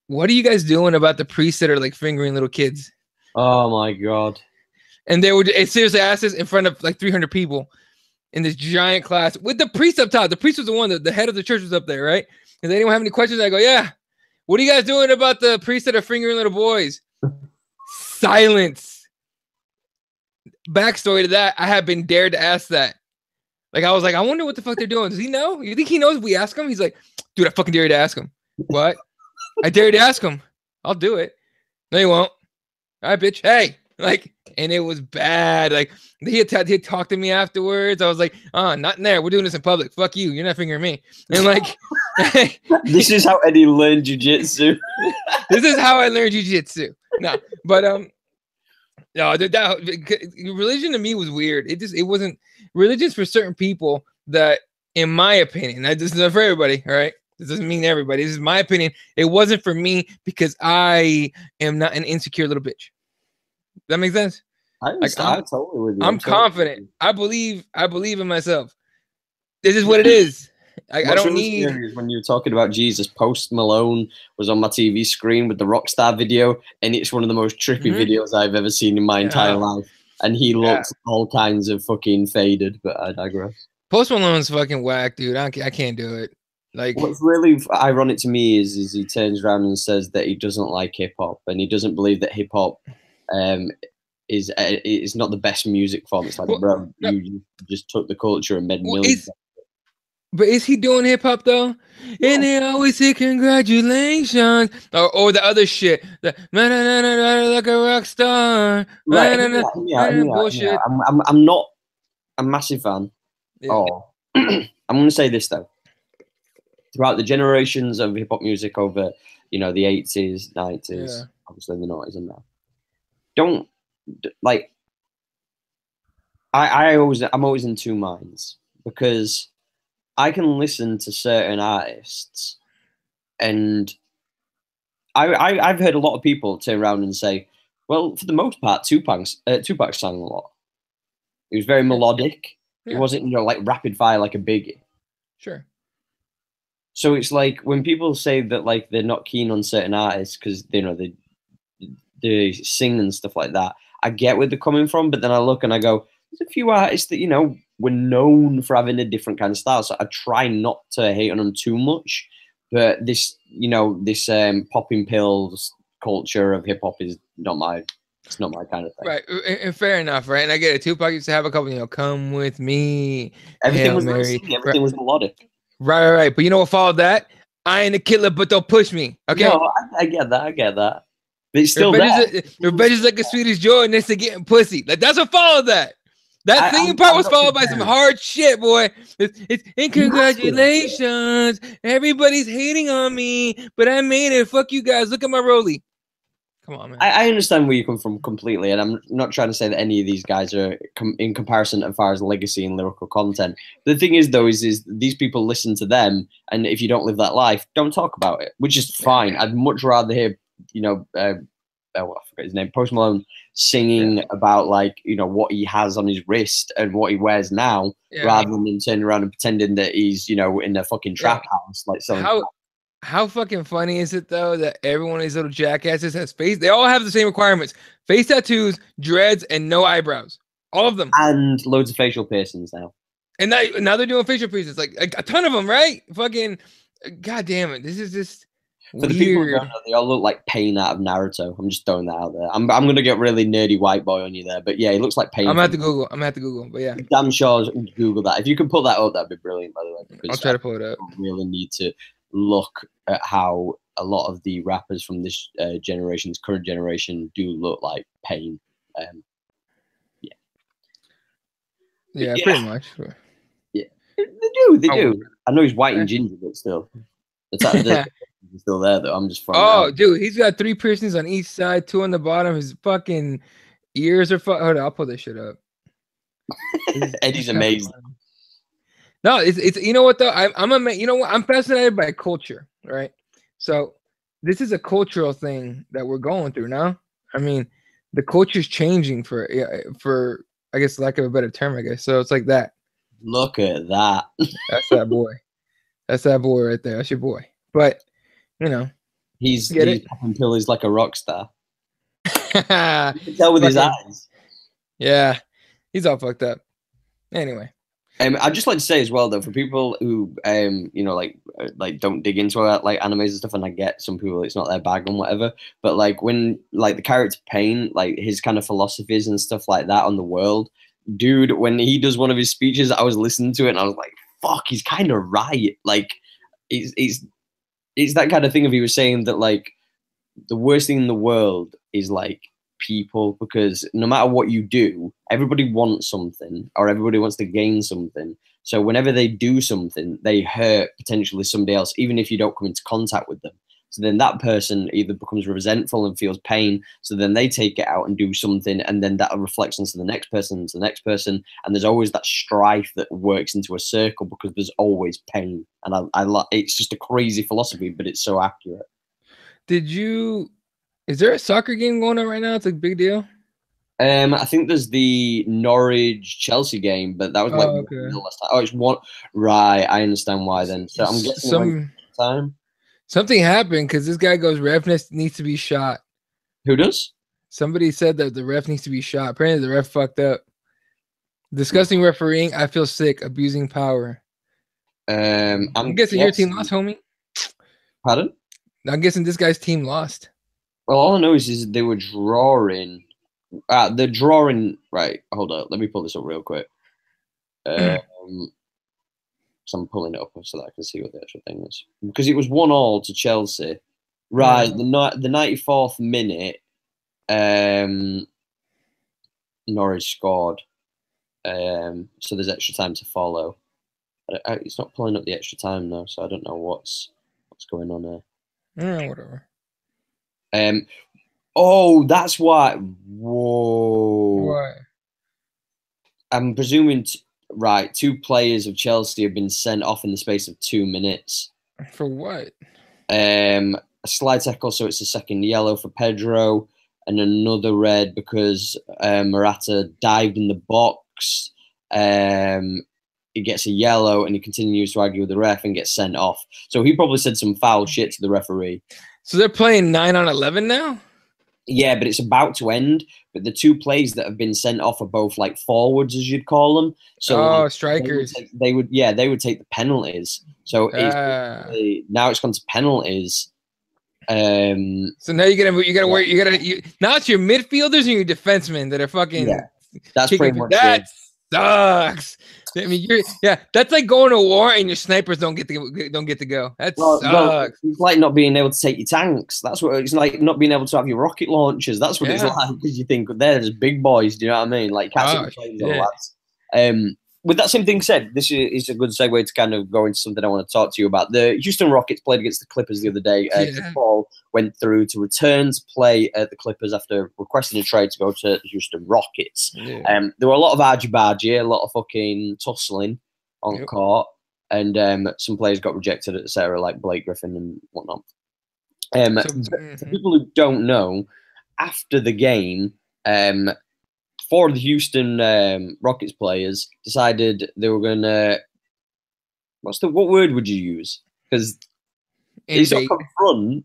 what are you guys doing about the priests that are like fingering little kids? Oh my God. And they would seriously ask this in front of like 300 people in this giant class with the priest up top. The priest was the one that the head of the church was up there, right? And they didn't have any questions. I go, yeah. What are you guys doing about the priests that are fingering little boys? Silence. Backstory to that, I have been dared to ask that. Like, I was like, I wonder what the fuck they're doing. Does he know? You think he knows if we ask him? He's like, dude, I fucking dare you to ask him. What? I dare you to ask him. I'll do it. No, you won't. All right, bitch. Hey. Like, and it was bad. Like, he talked to me afterwards. I was like, not in there. We're doing this in public. Fuck you. You're not fingering me. And like, this is how Eddie learned jiu-jitsu. This is how I learned jiu-jitsu. No, but no, that religion to me was weird. It wasn't religious for certain people that, in my opinion, this is not for everybody, all right? This doesn't mean everybody. This is my opinion. It wasn't for me because I am not an insecure little bitch. Does that make sense? I'm totally with you. I'm confident. I believe in myself. This is what it is. I don't need. When you were talking about Jesus, Post Malone was on my TV screen with the Rockstar video, and it's one of the most trippy videos I've ever seen in my entire life. And he looks all kinds of fucking faded, but I digress. Post Malone's fucking whack, dude. I can't do it. Like, what's really ironic to me is he turns around and says that he doesn't like hip hop, and he doesn't believe that hip hop is not the best music form. It's like, bro, you just took the culture and made millions. But is he doing hip hop though? Yeah. And they always say congratulations, or the other shit, like a rock star. Right? Bullshit. I'm not a massive fan. Yeah. Oh, I'm gonna say this though. throughout the generations of hip hop music over, you know, the 80s, 90s, obviously the 90s and now. Don't like. I'm always in two minds because I can listen to certain artists, and I've heard a lot of people turn around and say, well, for the most part, Tupac sang a lot. It was very melodic. It wasn't, you know, like rapid fire like a Biggie. Sure. So it's like when people say that like they're not keen on certain artists because, you know, they sing and stuff like that. I get where they're coming from, but then I look and I go, there's a few artists that, you know, were known for having a different kind of style. So I try not to hate on them too much. But this, you know, this popping pills culture of hip hop is not my. It's not my kind of thing. Right, and fair enough, right? And I get it. Tupac used to have a couple, you know, "Come with me." Everything was everything was melodic. Right. But you know what followed that? I ain't a killer, but don't push me. Okay. No, I get that. But it's still revenge is like a Swedish joy next to getting pussy. Like that's what followed that. That singing part was followed by some hard shit, boy. It's and congratulations. Everybody's hating on me, but I made it. Fuck you guys. Look at my rollie. Come on, man. I understand where you come from completely, and I'm not trying to say that any of these guys are in comparison as far as legacy and lyrical content. The thing is, though, is these people listen to them, and if you don't live that life, don't talk about it, which is fine. I'd much rather hear, you know, I forget his name, Post Malone singing about like, you know, what he has on his wrist and what he wears now, rather than turning around and pretending that he's, you know, in a fucking trap house like selling. How fucking funny is it though that every one of these little jackasses has face? They all have the same requirements: face tattoos, dreads, and no eyebrows. All of them, and loads of facial piercings now. And now they're doing facial piercings, like a ton of them, right? Fucking, god damn it! This is just for the people who don't know, they all look like Pain out of Naruto. I'm just throwing that out there. I'm gonna get really nerdy white boy on you there, but yeah, he looks like Pain. I'm gonna have to Google, but yeah, damn sure Google that. If you can pull that up, that'd be brilliant. By the way, I'll try to pull it up. Really need to look at how a lot of the rappers from this current generation do look like Pain. Yeah, pretty much. Yeah, they do. I know he's white and ginger, but still, it's still there though. I'm just dude, he's got 3 piercings on each side, 2 on the bottom. His fucking ears are hold on, I'll pull this shit up. Eddie's amazing. No, it's you know what though? You know what? I'm fascinated by culture, right? So this is a cultural thing that we're going through now. I mean, the culture's changing for I guess lack of a better term, I guess. So it's like that. Look at that. That's that boy. That's that boy right there. That's your boy. But you know, he's popping pills like a rock star. You can tell with his eyes. Yeah, he's all fucked up. Anyway. I'd just like to say as well, though, for people who, you know, like don't dig into like animes and stuff, and I get some people it's not their bag and whatever, but like when like the character Pain, like his kind of philosophies and stuff like that on the world, dude, when he does one of his speeches, I was listening to it and I was like, fuck, he's kind of right. Like, it's that kind of thing of he was saying that like the worst thing in the world is like people, because no matter what you do, everybody wants something or everybody wants to gain something. So whenever they do something, they hurt potentially somebody else, even if you don't come into contact with them. So then that person either becomes resentful and feels pain. So then they take it out and do something, and then that reflects into the next person, to the next person. And there's always that strife that works into a circle because there's always pain. And it's just a crazy philosophy, but it's so accurate. Is there a soccer game going on right now? It's a big deal. I think there's the Norwich-Chelsea game, but that was like the last time. Oh, it's one. Right, I understand why then. So I'm guessing something happened because this guy goes, ref needs to be shot. Who does? Somebody said that the ref needs to be shot. Apparently the ref fucked up. Disgusting refereeing. I feel sick. Abusing power. I'm guessing your team lost, homie. Pardon? I'm guessing this guy's team lost. Well, all I know is they were drawing. They're drawing. Right, hold up. Let me pull this up real quick. So I'm pulling it up so that I can see what the actual thing is. Because it was 1-1 to Chelsea. Right, the 94th minute, Norwich scored. So there's extra time to follow. It's not pulling up the extra time though, so I don't know what's going on there. Yeah, whatever. Oh, that's why. Whoa. What? I'm presuming, right, 2 players of Chelsea have been sent off in the space of 2 minutes. For what? A slide tackle, so it's a second yellow for Pedro, and another red because Morata dived in the box. He gets a yellow, and he continues to argue with the ref and gets sent off. So he probably said some foul shit to the referee. So they're playing 9 on 11 now? Yeah, but it's about to end. But the 2 players that have been sent off are both like forwards, as you'd call them. So strikers. They would take the penalties. So now it's gone to penalties. So now now it's your midfielders and your defensemen that are fucking. Yeah, that's pretty much that sucks. I mean, that's like going to war and your snipers don't get to go. That sucks. Well, it's like not being able to take your tanks. That's what it's like. Not being able to have your rocket launchers. That's what it's like because you think they're just big boys. Do you know what I mean? Like catching planes and lads. With that same thing said, this is a good segue to kind of go into something I want to talk to you about. The Houston Rockets played against the Clippers the other day. Paul went through to return to play at the Clippers after requesting a trade to go to the Houston Rockets. Yeah. There were a lot of argy-bargy, a lot of fucking tussling on court, and some players got rejected, etc., like Blake Griffin and whatnot. For people who don't know, after the game, 4 of the Houston Rockets players decided they were going to. What word would you use? Because it's not confront.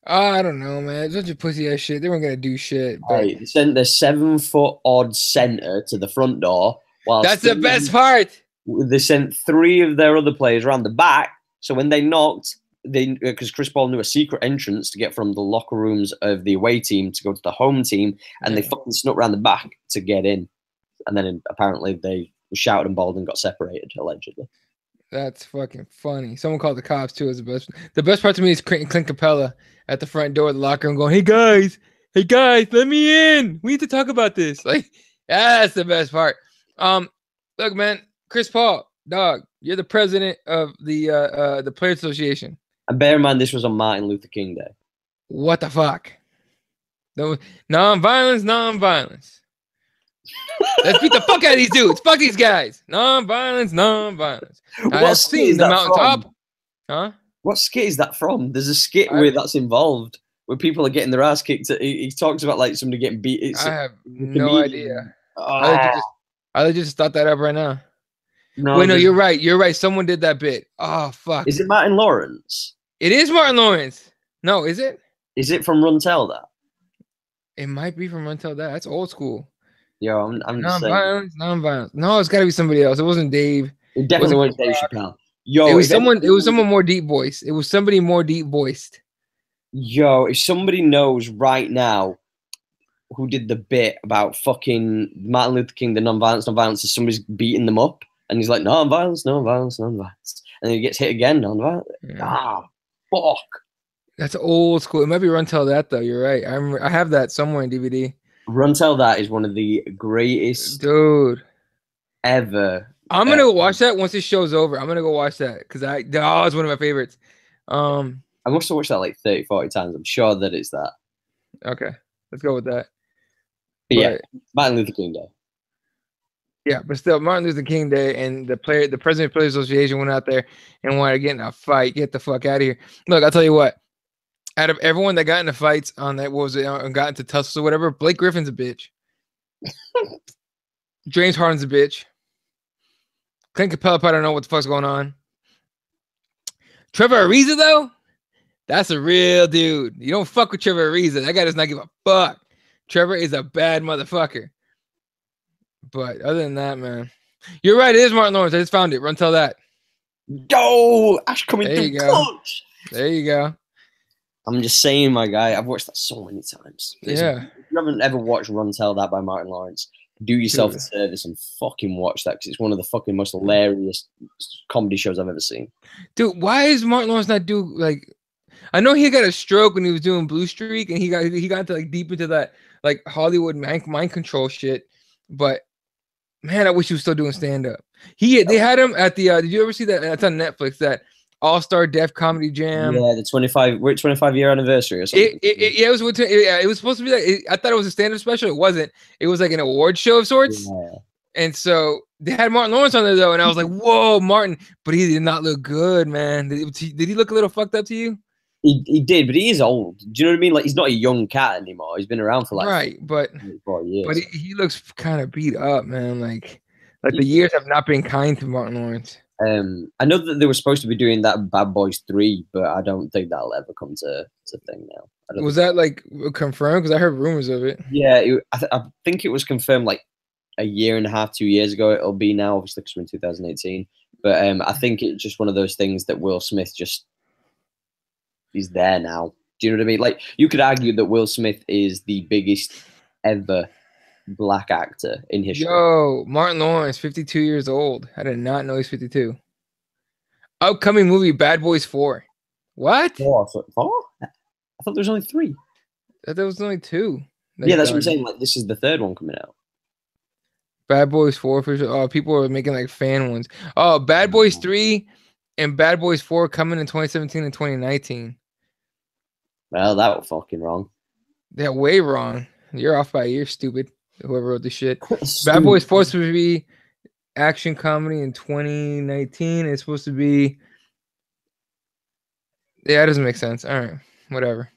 I don't know, man. It's such a pussy ass shit. They weren't gonna do shit. But they sent their 7-foot odd center to the front door. That's the best part. They sent 3 of their other players around the back. So when they knocked, because Chris Paul knew a secret entrance to get from the locker rooms of the away team to go to the home team, and they fucking snuck around the back to get in. And then apparently they shouted and bawled and got separated, allegedly. That's fucking funny. Someone called the cops too. Is the best. The best part to me is Clint Capella at the front door of the locker room going, hey guys, let me in. We need to talk about this. Like, that's the best part. Look, man, Chris Paul, dog, you're the president of the Players Association. And bear in mind, this was on Martin Luther King Day. What the fuck? Non-violence. Let's beat the fuck out of these dudes. Fuck these guys. Non-violence. I've seen the mountaintop. Huh? What skit is that from? There's a skit where that's involved, where people are getting their ass kicked. He talks about like somebody getting beat. I have no idea. I just thought that up right now. No, wait, no, you're right. You're right. Someone did that bit. Oh, fuck. Is it Martin Lawrence? It is Martin Lawrence. No, is it? Is it from Run Tell That? It might be from Run Tell That. That's old school. Yo, I'm just saying. Non-violence. No, it's got to be somebody else. It wasn't Dave. It definitely wasn't Dave Chappelle. Yo, it was someone more deep voiced. It was somebody more deep voiced. Yo, if somebody knows right now who did the bit about fucking Martin Luther King, the non-violence, is somebody's beating them up. And he's like, non-violence. And then he gets hit again, non-violence. Yeah. Fuck. That's old school. It might be Run Tell That, though. You're right. I have that somewhere in DVD. Run Tell That is one of the greatest ever. I'm going to go watch that once this show's over. I'm going to go watch that because it's one of my favorites. I must have watched that like 30, 40 times. I'm sure that it's that. Okay. Let's go with that. Yeah, Martin Luther King Day. Yeah, but still, Martin Luther King Day, and the president of the Players Association went out there and wanted to get in a fight. Get the fuck out of here! Look, I'll tell you what. Out of everyone that got into fights on that, got into tussles or whatever, Blake Griffin's a bitch. James Harden's a bitch. Clint Capella, I don't know what the fuck's going on. Trevor Ariza, though, that's a real dude. You don't fuck with Trevor Ariza. That guy does not give a fuck. Trevor is a bad motherfucker. But other than that, man, you're right. It is Martin Lawrence. I just found it. Run Tell That. Yo, Ash coming through clutch. There you go. I'm just saying, my guy. I've watched that so many times. If you haven't ever watched Run Tell That by Martin Lawrence, do yourself a service and fucking watch that because it's one of the fucking most hilarious comedy shows I've ever seen. Dude, why is Martin Lawrence not like? I know he got a stroke when he was doing Blue Streak, and he got into like deep into that like Hollywood mind control shit, but. Man, I wish he was still doing stand-up. They had him at the. Did you ever see that? It's on Netflix. That All-Star Def Comedy Jam. Yeah, the 25-year anniversary or something. It was supposed to be like. I thought it was a stand-up special. It wasn't. It was like an award show of sorts. Yeah. And so they had Martin Lawrence on there though, and I was like, "Whoa, Martin!" But he did not look good, man. Did he look a little fucked up to you? He did, but he is old. Do you know what I mean? Like, he's not a young cat anymore. He's been around for like right, but 4 years. But he looks kind of beat up, man. Like the years have not been kind to Martin Lawrence. I know that they were supposed to be doing that Bad Boys 3, but I don't think that'll ever come to thing now. Was that like confirmed? Because I heard rumors of it. Yeah, I think it was confirmed like a year and a half, 2 years ago. It'll be now, obviously, because we're in 2018. But I think it's just one of those things that Will Smith he's there now. Do you know what I mean? Like, you could argue that Will Smith is the biggest ever black actor in history. Yo, Martin Lawrence, 52 years old. I did not know he's 52. Upcoming movie, Bad Boys 4. What? 4? I thought there was only 3. I thought there was only 2. Yeah, that's what I'm saying. Like, this is the 3rd one coming out. Bad Boys 4 for sure. Oh, people are making like fan ones. Oh, Bad Boys 3 and Bad Boys 4 coming in 2017 and 2019. Well, that was fucking wrong. They're way wrong. You're off by a year, stupid. Whoever wrote this shit. Bad Boys 4 is supposed to be action comedy in 2019. It's supposed to be. Yeah, it doesn't make sense. All right, whatever.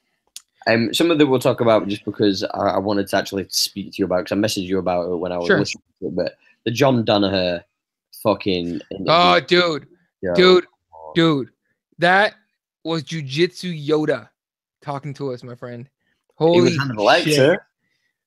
Some of that we'll talk about just because I wanted to actually speak to you about, because I messaged you about it when I was listening to it. But the John Danaher fucking. Oh, dude. That was Jujitsu Yoda talking to us, my friend. Holy shit.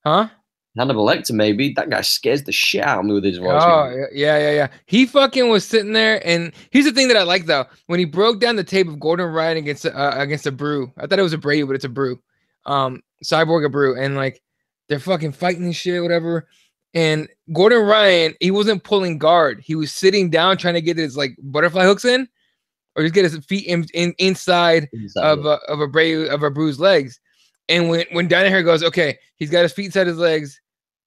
Huh? Hannibal Lecter, maybe. That guy scares the shit out of me with his voice. Oh, yeah. He fucking was sitting there, and here's the thing that I like, though. When he broke down the tape of Gordon Ryan against a Brew, I thought it was a Brady, but it's a Brew. Cyborg a Brew, and, like, they're fucking fighting and shit, whatever. And Gordon Ryan, he wasn't pulling guard. He was sitting down trying to get his, like, butterfly hooks in, or just get his feet inside of a Brew's legs. And when Danaher goes, okay, he's got his feet inside his legs,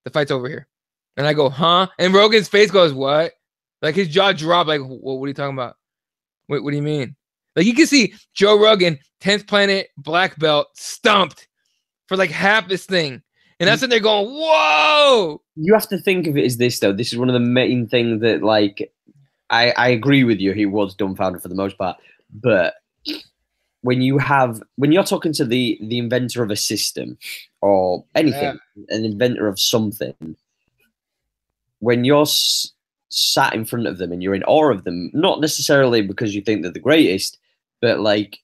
the fight's over here. And I go, huh? And Rogan's face goes, what? Like, his jaw dropped. Like, what are you talking about? What do you mean? Like, you can see Joe Rogan, 10th Planet black belt, stumped for like half this thing. And that's when they're going, whoa! You have to think of it as this, though. This is one of the main things that, like, I agree with you. He was dumbfounded for the most part. But when you're talking to the inventor of a system or anything, an inventor of something, when you're sat in front of them and you're in awe of them, not necessarily because you think they're the greatest, but like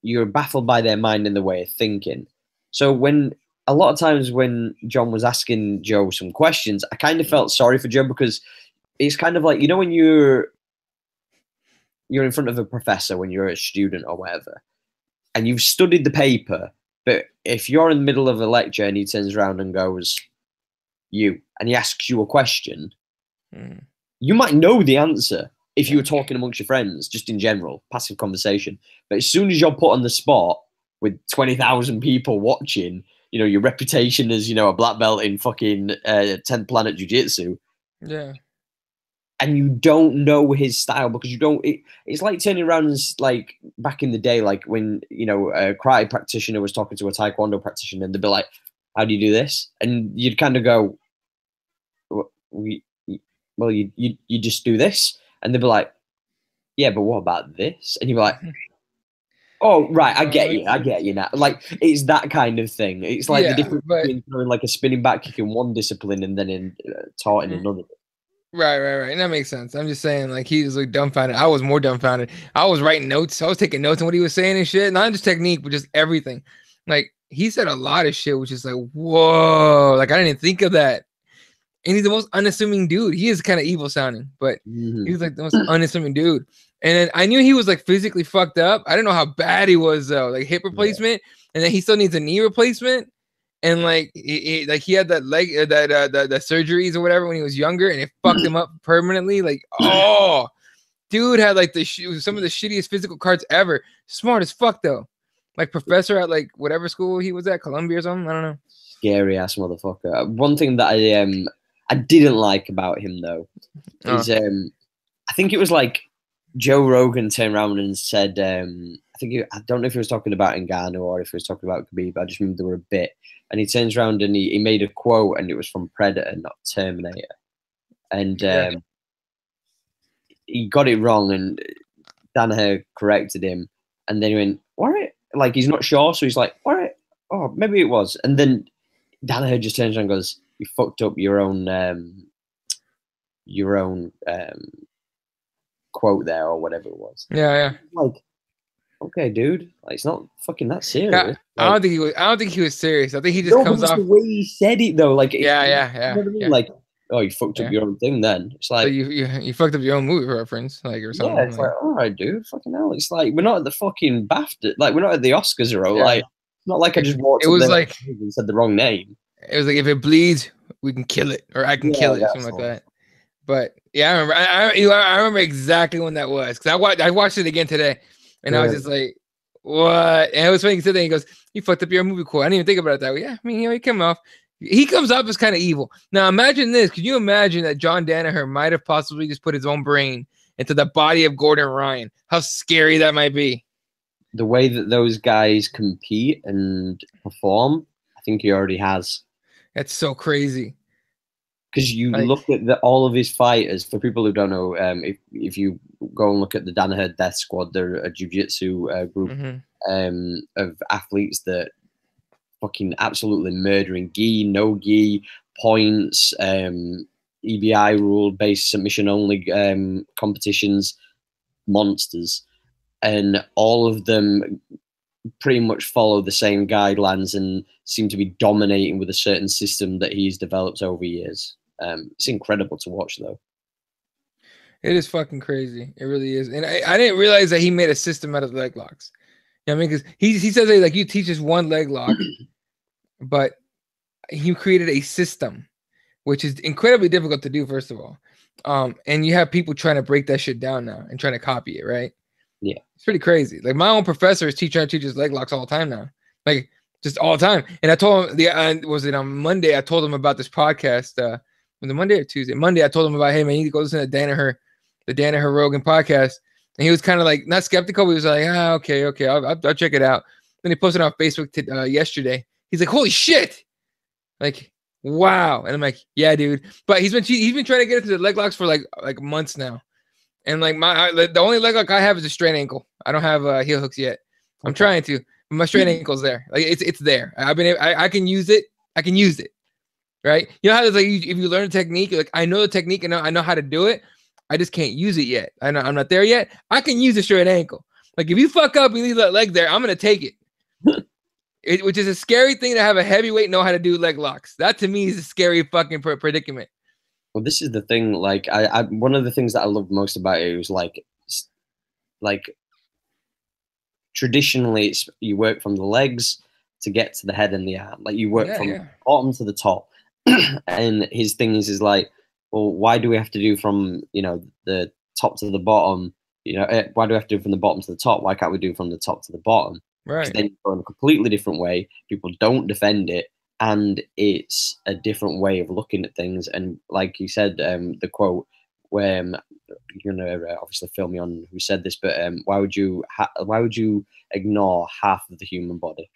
you're baffled by their mind and the way of thinking. So a lot of times when John was asking Joe some questions, I kind of felt sorry for Joe, because it's kind of like, you know, when you're in front of a professor when you're a student or whatever, and you've studied the paper, but if you're in the middle of a lecture and he turns around and goes, and he asks you a question, you might know the answer if you were talking amongst your friends, just in general, passive conversation. But as soon as you're put on the spot with 20,000 people watching, you know, your reputation as, you know, a black belt in fucking 10th Planet Jiu-Jitsu. Yeah. And you don't know his style because you don't. It's like turning around and, like, back in the day, like when, you know, a karate practitioner was talking to a taekwondo practitioner, and they'd be like, "How do you do this?" And you'd kind of go, "Well, you just do this," and they'd be like, "Yeah, but what about this?" And you'd be like, "Oh, right, I get you now." Like, it's that kind of thing. It's like the difference between throwing like a spinning back kick in one discipline and then taught in another. Right. That makes sense. I'm just saying, like, he was like dumbfounded. I was more dumbfounded. I was writing notes. I was taking notes on what he was saying and shit. Not just technique, but just everything. Like, he said a lot of shit, which is like, whoa. Like, I didn't even think of that. And he's the most unassuming dude. He is kind of evil sounding, but he's like the most unassuming dude. And then I knew he was like physically fucked up. I didn't know how bad he was though. Like hip replacement, and then he still needs a knee replacement. And like he had that leg the surgeries or whatever when he was younger, and it fucked him up permanently. Like, oh, dude had like some of the shittiest physical cards ever. Smart as fuck though. Like professor at like whatever school he was at, Columbia or something. I don't know. Scary ass motherfucker. One thing that I didn't like about him though is I think it was like Joe Rogan turned around and said, I don't know if he was talking about Ngannou or if he was talking about Khabib. I just remember there were a bit, and he turns around and he made a quote, and it was from Predator, not Terminator, and he got it wrong, and Danaher corrected him, and then he went, "What?" Like he's not sure, so he's like, "What? Oh, maybe it was," and then Danaher just turns around and goes, "You fucked up your own quote there or whatever it was." Yeah. Like, okay, dude, like it's not fucking that serious. Yeah, like, I don't think he was serious. I think he just comes off the way he said it though. Like, yeah. You know what I mean? Like, oh, you fucked up your own thing. Then it's like so you fucked up your own movie reference, like or something. Yeah, it's like all right, dude, fucking hell. It's like we're not at the fucking BAFTA, like we're not at the Oscars, or like it's not like I just walked. It was like and said the wrong name. It was like if it bleeds, we can kill it, or I can kill it, something like that. But yeah, I remember. I remember exactly when that was because I watched it again today, and I was just like, "What?" And it was funny. He said that he goes, "You fucked up your movie quote." I didn't even think about it that way. Yeah, I mean, he comes off as kind of evil. Now imagine this. Could you imagine that John Danaher might have possibly just put his own brain into the body of Gordon Ryan? How scary that might be. The way that those guys compete and perform, I think he already has. That's so crazy. Because you look at all of his fighters. For people who don't know, if you go and look at the Danaher Death Squad, they're a jiu-jitsu group of athletes that fucking absolutely murdering gi, no gi, points, EBI rule based submission only competitions, monsters, and all of them pretty much follow the same guidelines and seem to be dominating with a certain system that he's developed over years. It's incredible to watch, though. It is fucking crazy. It really is. And I didn't realize that he made a system out of leg locks. You know what I mean? Because he says that, like, you teach us one leg lock, but he created a system, which is incredibly difficult to do, first of all. And you have people trying to break that shit down now and trying to copy it, right? Yeah. It's pretty crazy. Like, my own professor is teaches leg locks all the time now. Like, just all the time. And I told him, was it on Monday? I told him about this podcast. Was it Monday or Tuesday? Monday, I told him about, hey, man, you need to go listen to the Danaher Rogan podcast. And he was kind of like, not skeptical, but he was like, okay, I'll check it out. Then he posted on Facebook yesterday. He's like, holy shit. Like, wow. And I'm like, yeah, dude. But he's been trying to get into the leg locks for like months now. And like the only leg lock I have is a straight ankle. I don't have heel hooks yet. I'm trying to. But my straight ankle's there. Like it's there. I can use it. I can use it. Right? You know how it's like if you learn a technique, like I know the technique and I know how to do it. I just can't use it yet. I'm not there yet. I can use a straight ankle. Like if you fuck up and leave that leg there, I'm gonna take it. Which is a scary thing to have a heavyweight know how to do leg locks. That to me is a scary fucking predicament. Well, this is the thing. Like I one of the things that I loved most about it was like traditionally you work from the legs to get to the head and the arm. Like you work from the bottom to the top. And his thing is like, well, why do we have to do from the top to the bottom? Why do we have to do from the bottom to the top? Why can't we do from the top to the bottom? Right. Then you go in a completely different way. People don't defend it, and it's a different way of looking at things. And like you said, the quote where you're gonna obviously fill me on who said this, but why would you ignore half of the human body?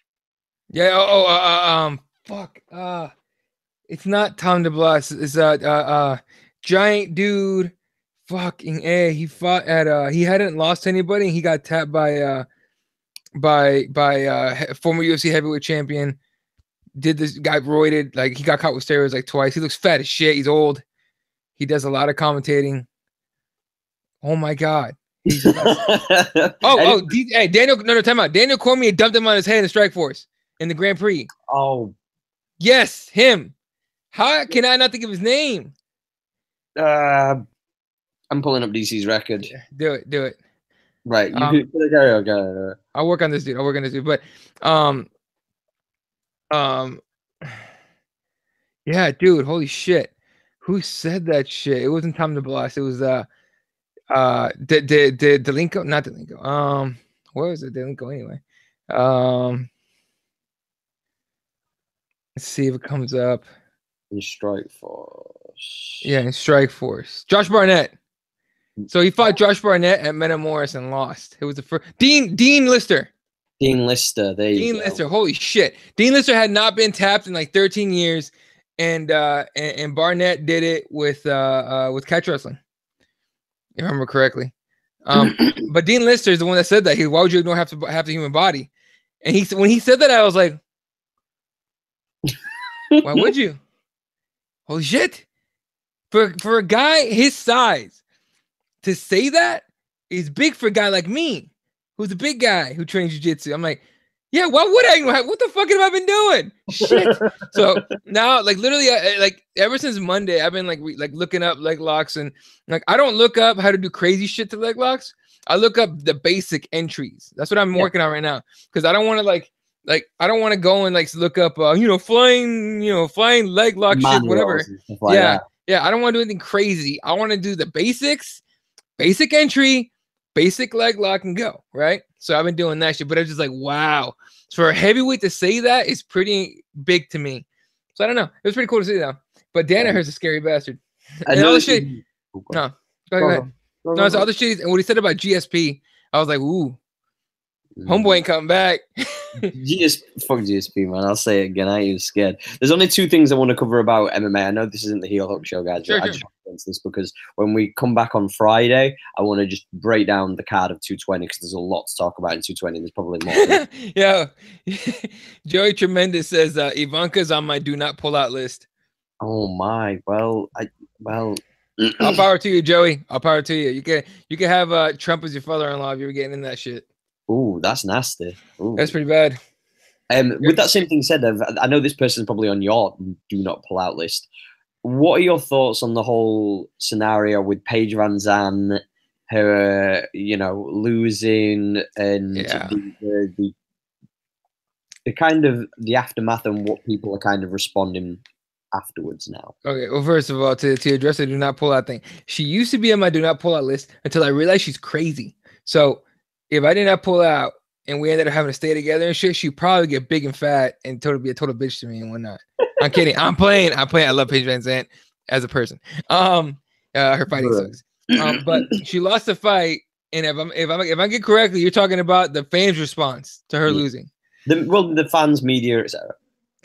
Yeah. Fuck. It's not Tom DeBlas. It's giant dude. Fucking A. He fought at he hadn't lost anybody. And he got tapped by former UFC heavyweight champion. Did this guy roided, like he got caught with steroids like twice. He looks fat as shit. He's old. He does a lot of commentating. Oh my god. Hey, Daniel. No, time out. Daniel Cormier dumped him on his head in the Strikeforce in the Grand Prix. Oh, yes, him. How can I not think of his name? I'm pulling up DC's record. Yeah, do it. Right, you go. I'll work on this dude. But yeah, dude, holy shit. Who said that shit? It wasn't Tom DeBlas. It was Delinko, not Delinko. Where was it? Delinko anyway. Let's see if it comes up. In Strike Force. Yeah, in Strike Force. Josh Barnett. So he fought Josh Barnett at Metamoris and lost. It was the first. Dean Lister. Dean Lister. There you go. Dean Lister. Holy shit. Dean Lister had not been tapped in like 13 years, and Barnett did it with catch wrestling, if I remember correctly. But Dean Lister is the one that said that. Why would you ignore half the human body? And when he said that, I was like, why would you? Holy shit. For a guy his size to say that is big for a guy like me, who's a big guy who trains jiu-jitsu. I'm like, yeah, why would I? What the fuck have I been doing? Shit. So now, like literally, like ever since Monday, I've been like looking up leg locks, and like I don't look up how to do crazy shit to leg locks. I look up the basic entries. That's what I'm working on right now, because I don't want to like I don't want to go and like look up flying leg lock shit, whatever. Yeah. I don't want to do anything crazy. I want to do the basics, basic entry, basic leg lock, and go, right? So I've been doing that shit, but I'm just like, wow. For a heavyweight to say that is pretty big to me. So I don't know. It was pretty cool to see that. But Danaher's a scary bastard. And all the shit. No, go ahead. No, it's all the shit. And what he said about GSP, I was like, ooh, homeboy ain't coming back. Fuck GSP, man. I'll say it again. I ain't even scared. There's only two things I want to cover about MMA. I know this isn't the Heel Hook Show, guys. Sure. I just want to answer this because when we come back on Friday, I want to just break down the card of 220 because there's a lot to talk about in 220. There's probably more. Yeah. Joey Tremendous says Ivanka's on my do not pull out list. Oh my. Well. All power to you, Joey. All power to you. You can have Trump as your father-in-law if you were getting in that shit. Ooh, that's nasty. Ooh. That's pretty bad. With that same thing said, I know this person's probably on your do not pull out list. What are your thoughts on the whole scenario with Paige Van Zandt, her, losing, and the kind of the aftermath and what people are kind of responding afterwards now? Okay, well, first of all, to address the do not pull out thing, she used to be on my do not pull out list until I realized she's crazy. So if I did not pull out and we ended up having to stay together and shit, she'd probably get big and fat and be a total bitch to me and whatnot. I'm kidding. I'm playing. I love Paige Van Zandt as a person. Her fighting sucks. But she lost the fight, and if I get correctly, you're talking about the fans' response to her losing. The fans, media, etc.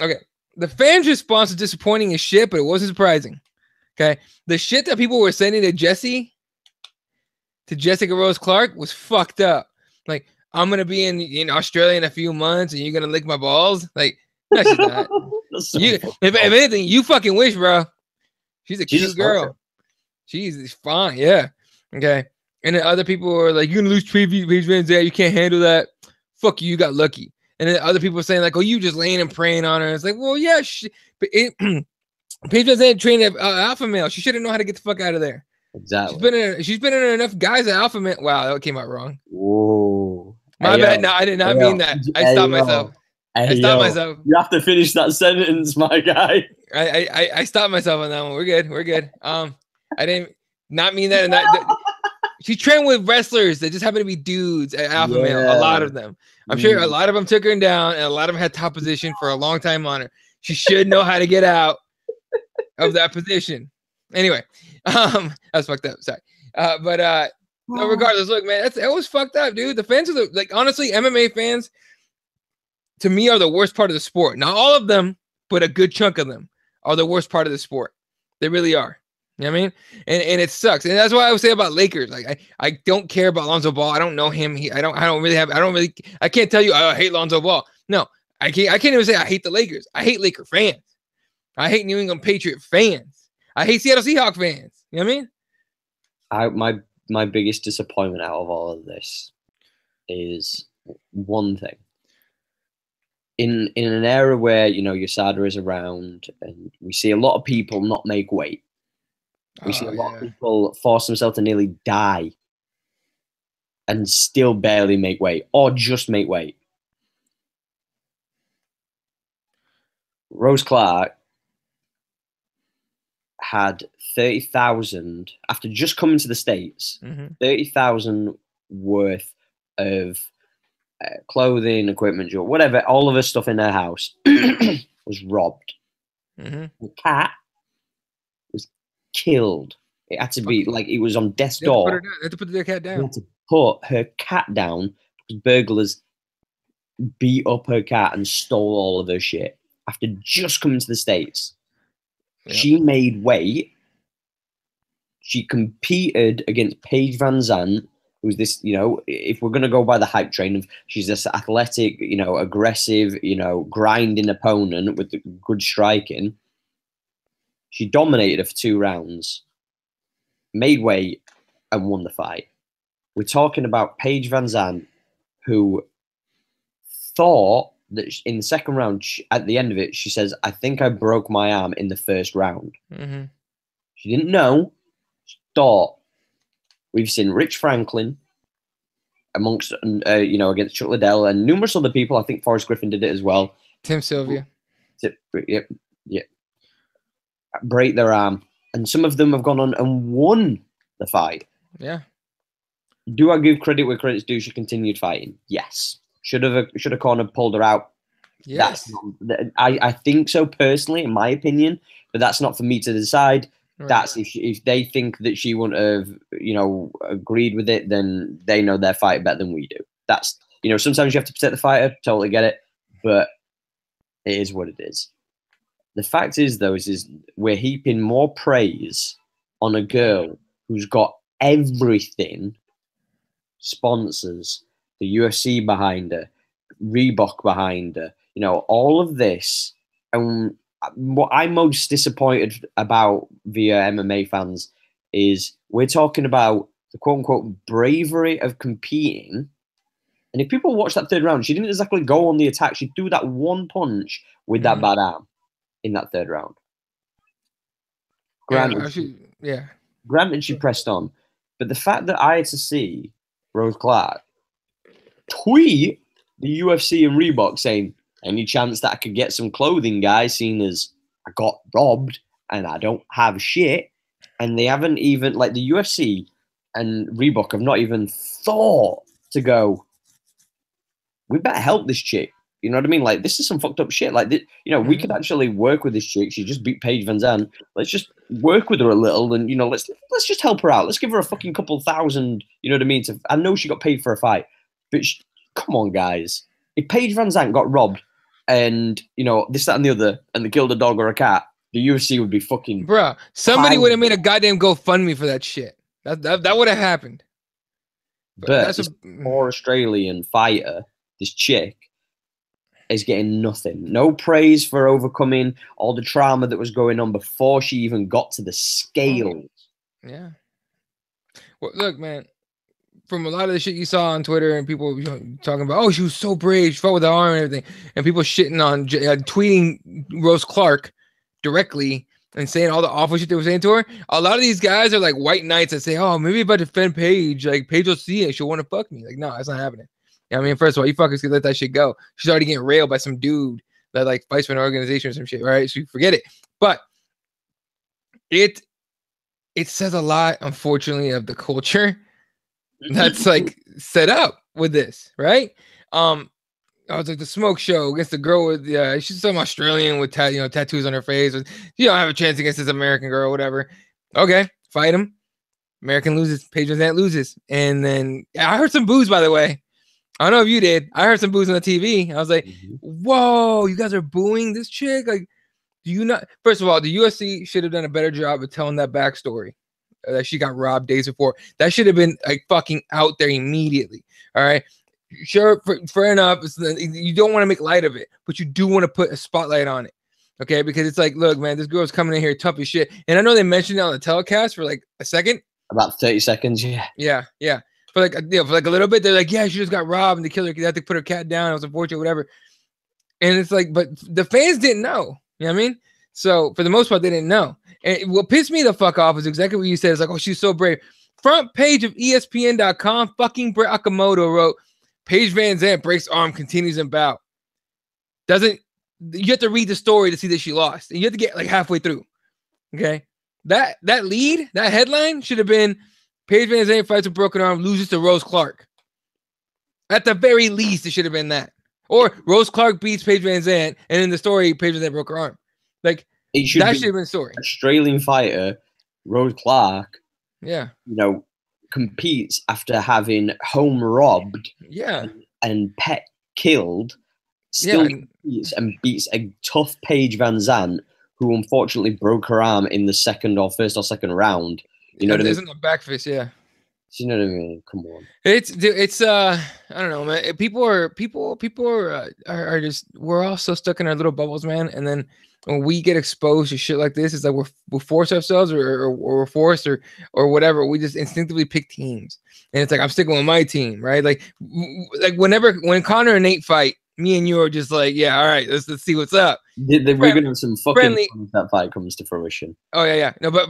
Okay. The fans' response was disappointing as shit, but it wasn't surprising. Okay. The shit that people were sending to Jessica Rose Clark was fucked up. Like, I'm gonna be in Australia in a few months, and you're gonna lick my balls. Like, no, she's not. If anything, you fucking wish, bro. She's a cute girl. She's fine, yeah. Okay. And then other people were like, "You're gonna lose Paige Van Zandt. You can't handle that. Fuck you. You got lucky." And then other people were saying like, "Oh, you just laying and praying on her." It's like, well, yeah. Paige Van Zandt trained at Alpha Male. She shouldn't know how to get the fuck out of there. Exactly. She's been in enough guys at Alpha Male. Wow, that came out wrong. Whoa. My bad. No, I did not mean that. I stopped myself. I stopped myself. You have to finish that sentence, my guy. I stopped myself on that one. We're good. I didn't not mean that. And that she trained with wrestlers that just happen to be dudes at Alpha Male. A lot of them. I'm sure a lot of them took her down, and a lot of them had top position for a long time on her. She should know how to get out of that position. Anyway, that's fucked up. Sorry. No, regardless, look, man, that was fucked up, dude. The fans are like, honestly, MMA fans to me are the worst part of the sport. Not all of them, but a good chunk of them are the worst part of the sport. They really are. You know what I mean? And it sucks. And that's why I would say about Lakers. Like, I don't care about Lonzo Ball. I don't know him. I can't tell you I hate Lonzo Ball. No, I can't even say I hate the Lakers. I hate Laker fans. I hate New England Patriot fans. I hate Seattle Seahawks fans. You know what I mean? My biggest disappointment out of all of this is one thing. In an era where, USADA is around and we see a lot of people not make weight. We see a lot of people force themselves to nearly die and still barely make weight or just make weight. Rose Clark had 30,000 after just coming to the States, 30,000 worth of clothing, equipment, whatever, all of her stuff in her house was robbed. The cat was killed. It had to be like it was on death's door. They had to put the cat down. They had to put her cat down because burglars beat up her cat and stole all of her shit after just coming to the States. Yep. She made weight. She competed against Paige Van Zandt, who's this, if we're going to go by the hype train of she's this athletic, aggressive, grinding opponent with the good striking. She dominated her for 2 rounds, made weight, and won the fight. We're talking about Paige Van Zandt, who thought that in the second round, at the end of it, she says, "I think I broke my arm in the first round." She didn't know. She thought. We've seen Rich Franklin amongst, against Chuck Liddell and numerous other people. I think Forrest Griffin did it as well. Tim Sylvia. Yeah. Break their arm. And some of them have gone on and won the fight. Yeah. Do I give credit where credit's due? She continued fighting. Yes. Should a corner pulled her out? Yes. I think so personally, in my opinion, but that's not for me to decide. Right. That's if they think that she wouldn't have, agreed with it, then they know their fight better than we do. That's, sometimes you have to protect the fighter. Totally get it, but it is what it is. The fact is, though, is we're heaping more praise on a girl who's got everything: sponsors, the UFC behind her, Reebok behind her, all of this. And what I'm most disappointed about via MMA fans is we're talking about the quote-unquote bravery of competing. And if people watch that third round, she didn't exactly go on the attack. She threw that one punch with that bad arm in that third round. Granted, she pressed on. But the fact that I had to see Rose Clark tweet the UFC and Reebok saying, "Any chance that I could get some clothing, guys, seeing as I got robbed and I don't have shit," and they haven't even, like, the UFC and Reebok have not even thought to go, "We better help this chick." You know what I mean? Like, this is some fucked up shit. Like, we could actually work with this chick. She just beat Paige Van Zandt. Let's just work with her a little, and let's just help her out. Let's give her a fucking couple thousand. You know what I mean? I know she got paid for a fight, but come on, guys. If Paige Van Zandt got robbed and, this, that, and the other, and they killed a dog or a cat, the UFC would be fucking... Bruh, somebody would have made a goddamn GoFundMe for that shit. That would have happened. But this poor Australian fighter, this chick, is getting nothing. No praise for overcoming all the trauma that was going on before she even got to the scales. Yeah. Well, look, man. From a lot of the shit you saw on Twitter and people talking about, oh, she was so brave, she fought with her arm and everything, and people shitting on, tweeting Rose Clark directly and saying all the awful shit they were saying to her. A lot of these guys are like white knights that say, oh, maybe if I defend Paige, like Paige will see it, she'll want to fuck me. Like, no, that's not happening. I mean, first of all, you fuckers can let that shit go. She's already getting railed by some dude that like fights for an organization or some shit, right? So you forget it. But it says a lot, unfortunately, of the culture that's like set up with this, right? I was like the smoke show against the girl with she's some Australian with tattoos on her face. You don't have a chance against this American girl, whatever. Okay, fight him. American loses, Paige Van Zandt loses, and then I heard some boos, by the way. I don't know if you did. I heard some boos on the TV. I was like, whoa, you guys are booing this chick? Like, do you not? First of all, the UFC should have done a better job of telling that backstory. That she got robbed days before. That should have been like fucking out there immediately. All right. Sure, fair enough. You don't want to make light of it, but you do want to put a spotlight on it. Okay. Because it's like, look, man, this girl's coming in here tough as shit. And I know they mentioned it on the telecast for like a second. About 30 seconds. Yeah. For like a little bit. They're like, yeah, she just got robbed and they killed her. They had to put her cat down. It was unfortunate, whatever. And it's like, but the fans didn't know. You know what I mean? So for the most part, they didn't know. And what pissed me the fuck off is exactly what you said. It's like, oh, she's so brave. Front page of ESPN.com, fucking Brett Okamoto wrote, Paige Van Zandt breaks arm, continues in bout. You have to read the story to see that she lost. And you have to get like halfway through. Okay. That lead, that headline should have been Paige Van Zandt fights a broken arm, loses to Rose Clark. At the very least, it should have been that. Or Rose Clark beats Paige Van Zandt, and in the story, Paige Van Zandt broke her arm. Like, It should that be should have been the story. Australian fighter Rose Clark, Yeah, competes after having home robbed, yeah, and pet killed, still competes and beats a tough Paige Van Zandt, who unfortunately broke her arm in the first or second round. You know what I mean? Isn't a back fist, yeah. You know what I mean? Come on. It's I don't know, man. People are just, we're all so stuck in our little bubbles, man. And then when we get exposed to shit like this, it's like we're forced ourselves or we're forced or whatever. We just instinctively pick teams, and it's like I'm sticking with my team, right? Like when Connor and Nate fight, me and you are just like, yeah, all right, let's see what's up. We're gonna have some fucking fun if that fight comes to fruition. Oh yeah. No, but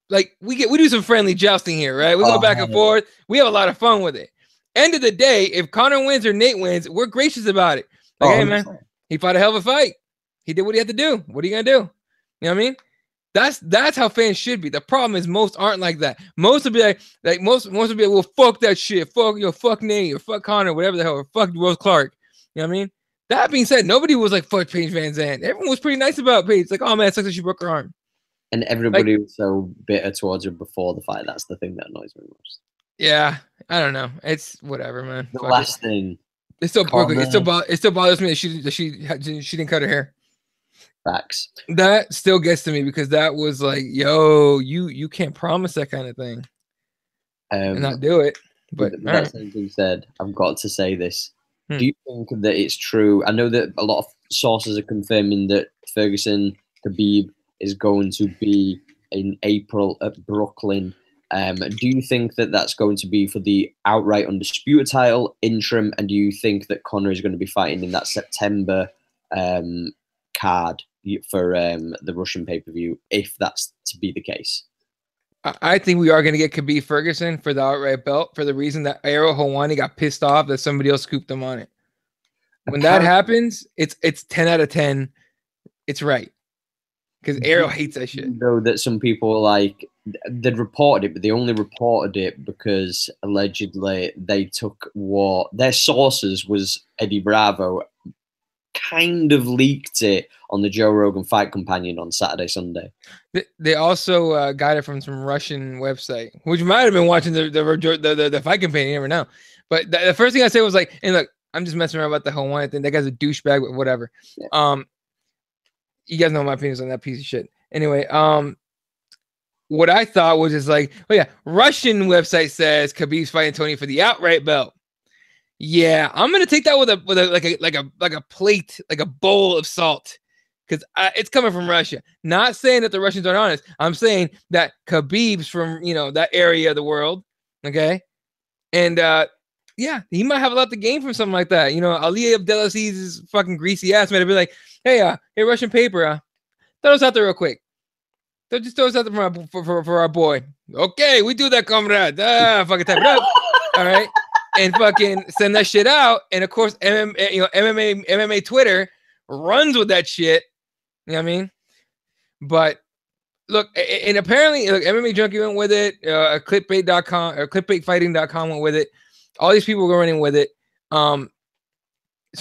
like we do some friendly jousting here, right? We go back and forth. We have a lot of fun with it. End of the day, if Connor wins or Nate wins, we're gracious about it. Like, hey man, he fought a hell of a fight. He did what he had to do. What are you gonna do? You know what I mean? That's how fans should be. The problem is most aren't like that. Most will be like most will be like, well, fuck that shit. Fuck Nate or fuck Connor, whatever the hell, or fuck Rose Clark. You know what I mean? That being said, nobody was like fuck Paige Van Zandt. Everyone was pretty nice about Paige. Like, oh man, it sucks that she broke her arm. And everybody was so bitter towards her before the fight. That's the thing that annoys me most. Yeah, I don't know. It's whatever, man. The last thing. It still bothers me that she didn't cut her hair. Facts. That still gets to me because that was like, yo, you can't promise that kind of thing and not do it. But that being said, I've got to say this. Do you think that it's true? I know that a lot of sources are confirming that Ferguson Khabib is going to be in April at Brooklyn. Do you think that that's going to be for the outright undisputed title interim? And do you think that Conor is going to be fighting in that September card for the Russian pay-per-view, if that's to be the case? I think we are going to get Khabib Ferguson for the outright belt for the reason that Ariel Helwani got pissed off that somebody else scooped him on it. When that happens, it's 10 out of 10. It's right. Because Ariel hates that shit. Though that some people like they'd reported it, but they only reported it because allegedly they took what their sources was Eddie Bravo kind of leaked it on the Joe Rogan Fight Companion on Saturday, Sunday. They also got it from some Russian website, which might have been watching the Fight Companion. You never know. But the first thing I said was like, and look, I'm just messing around about the Hawaiian thing. That guy's a douchebag, but whatever. Yeah. You guys know my opinions on that piece of shit. Anyway, what I thought was just like, oh yeah, Russian website says Khabib's fighting Tony for the outright belt. Yeah, I'm gonna take that with a plate, like a bowl of salt, because it's coming from Russia. Not saying that the Russians aren't honest. I'm saying that Khabib's from that area of the world, okay, and yeah, he might have a lot to gain from something like that. Ali Abdelaziz's fucking greasy ass might have been like, hey, Russian paper, throw us out there real quick. Just throw us out there for our boy. Okay, we do that, comrade. Fucking type it up. All right. And fucking send that shit out. And of course, MMA Twitter runs with that shit. You know what I mean? But look, and apparently, look, MMA Junkie went with it. Clickbait.com or clickbaitfighting.com went with it. All these people were running with it. So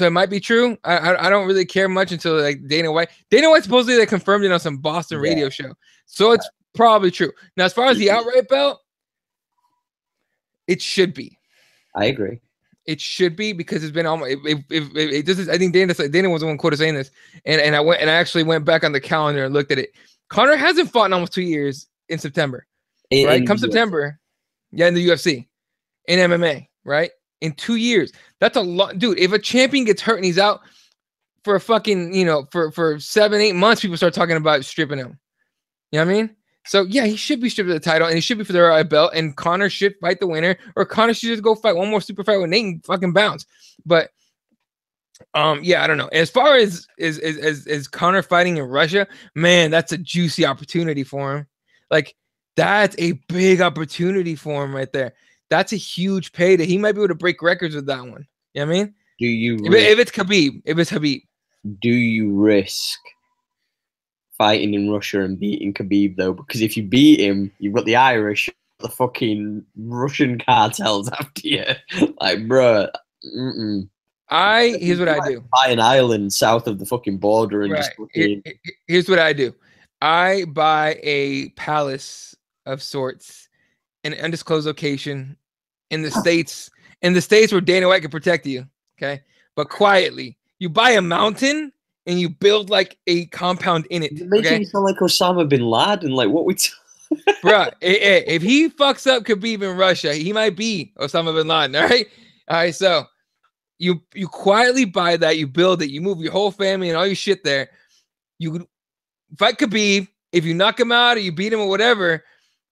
it might be true. I don't really care much until like Dana White. Dana White supposedly they confirmed it on some Boston radio show. So it's probably true. Now, as far as the outright belt, it should be. I agree. It should be because it's been almost. This is. I think Dana was the one quoted saying this, and I actually went back on the calendar and looked at it. Conor hasn't fought in almost 2 years in September, right? Come September, in the UFC, in MMA, right? In 2 years, that's a lot, dude. If a champion gets hurt and he's out for a fucking, for 7-8 months, people start talking about stripping him. You know what I mean? So yeah, he should be stripped of the title, and he should be for the right belt. And Conor should fight the winner, or Conor should just go fight one more super fight with Nate and fucking bounce. But yeah, I don't know. As far as Conor fighting in Russia, man, that's a juicy opportunity for him. Like that's a big opportunity for him right there. That's a huge payday. He might be able to break records with that one. You know what I mean? Do you if it's Khabib, do you risk fighting in Russia and beating Khabib though? Because if you beat him, you've got the Irish, the fucking Russian cartels after you. Like, bro. Here's what I do. Buy an island south of the fucking border and Right. just Here's what I do. I buy a palace of sorts in an undisclosed location in the States, where Dana White can protect you. Okay. But quietly, you buy a mountain and you build like a compound in it. You're making me sound like Osama bin Laden. Like what we Bro, if he fucks up Khabib in Russia, he might be Osama bin Laden. All right. So you quietly buy that, you build it, you move your whole family and all your shit there. You fight Khabib. If you knock him out or you beat him or whatever,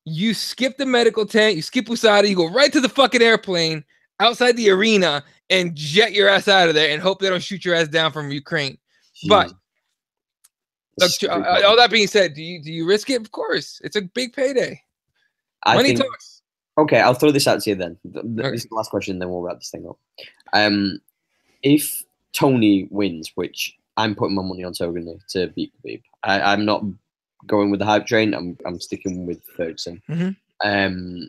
you skip the medical tent, you skip USADA, you go right to the fucking airplane outside the arena and jet your ass out of there and hope they don't shoot your ass down from Ukraine. Jeez. But look, all that being said, do you risk it? Of course. It's a big payday. Money talks. Okay, I'll throw this out to you then. This is the last question, then we'll wrap this thing up. If Tony wins, which I'm putting my money on Tony to beat Khabib, I'm not going with the hype train. I'm sticking with Ferguson. Mm-hmm.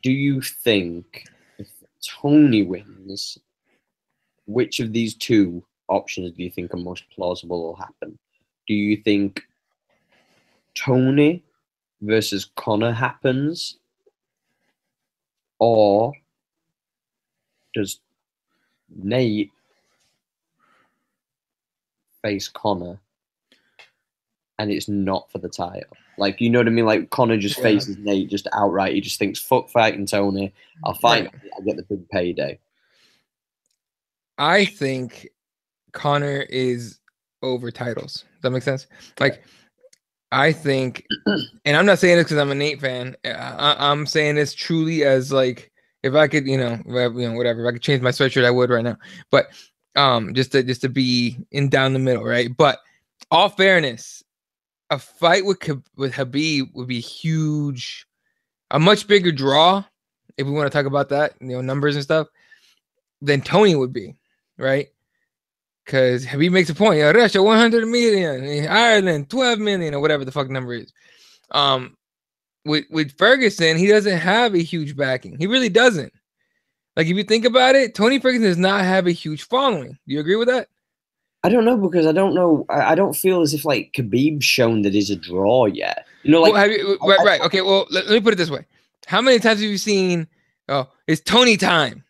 Do you think if Tony wins, which of these two options do you think are most plausible will happen? Do you think Tony versus Conor happens, or does Nate face Conor and it's not for the title? Like, you know what I mean? Like, Conor just faces Nate just outright. He just thinks, fuck fighting Tony. I'll fight. I get the big payday. I think Conor is over titles. Does that make sense? Like, I think, and I'm not saying this because I'm a Nate fan. I'm saying this truly as like, if I could, whatever. If I could change my sweatshirt, I would right now. But just to be in down the middle, right? But all fairness, a fight with Khabib would be huge, a much bigger draw, if we want to talk about that, numbers and stuff, than Tony would be, right? Because Khabib makes a point. Russia, 100 million. Ireland, 12 million, or whatever the fuck number is. With Ferguson, he doesn't have a huge backing. He really doesn't. Like, if you think about it, Tony Ferguson does not have a huge following. Do you agree with that? I don't know, because I don't know. I don't feel as if like Khabib's shown that he's a draw yet. Like, well, right. Okay. Well, let me put it this way: how many times have you seen? Oh, it's Tony time.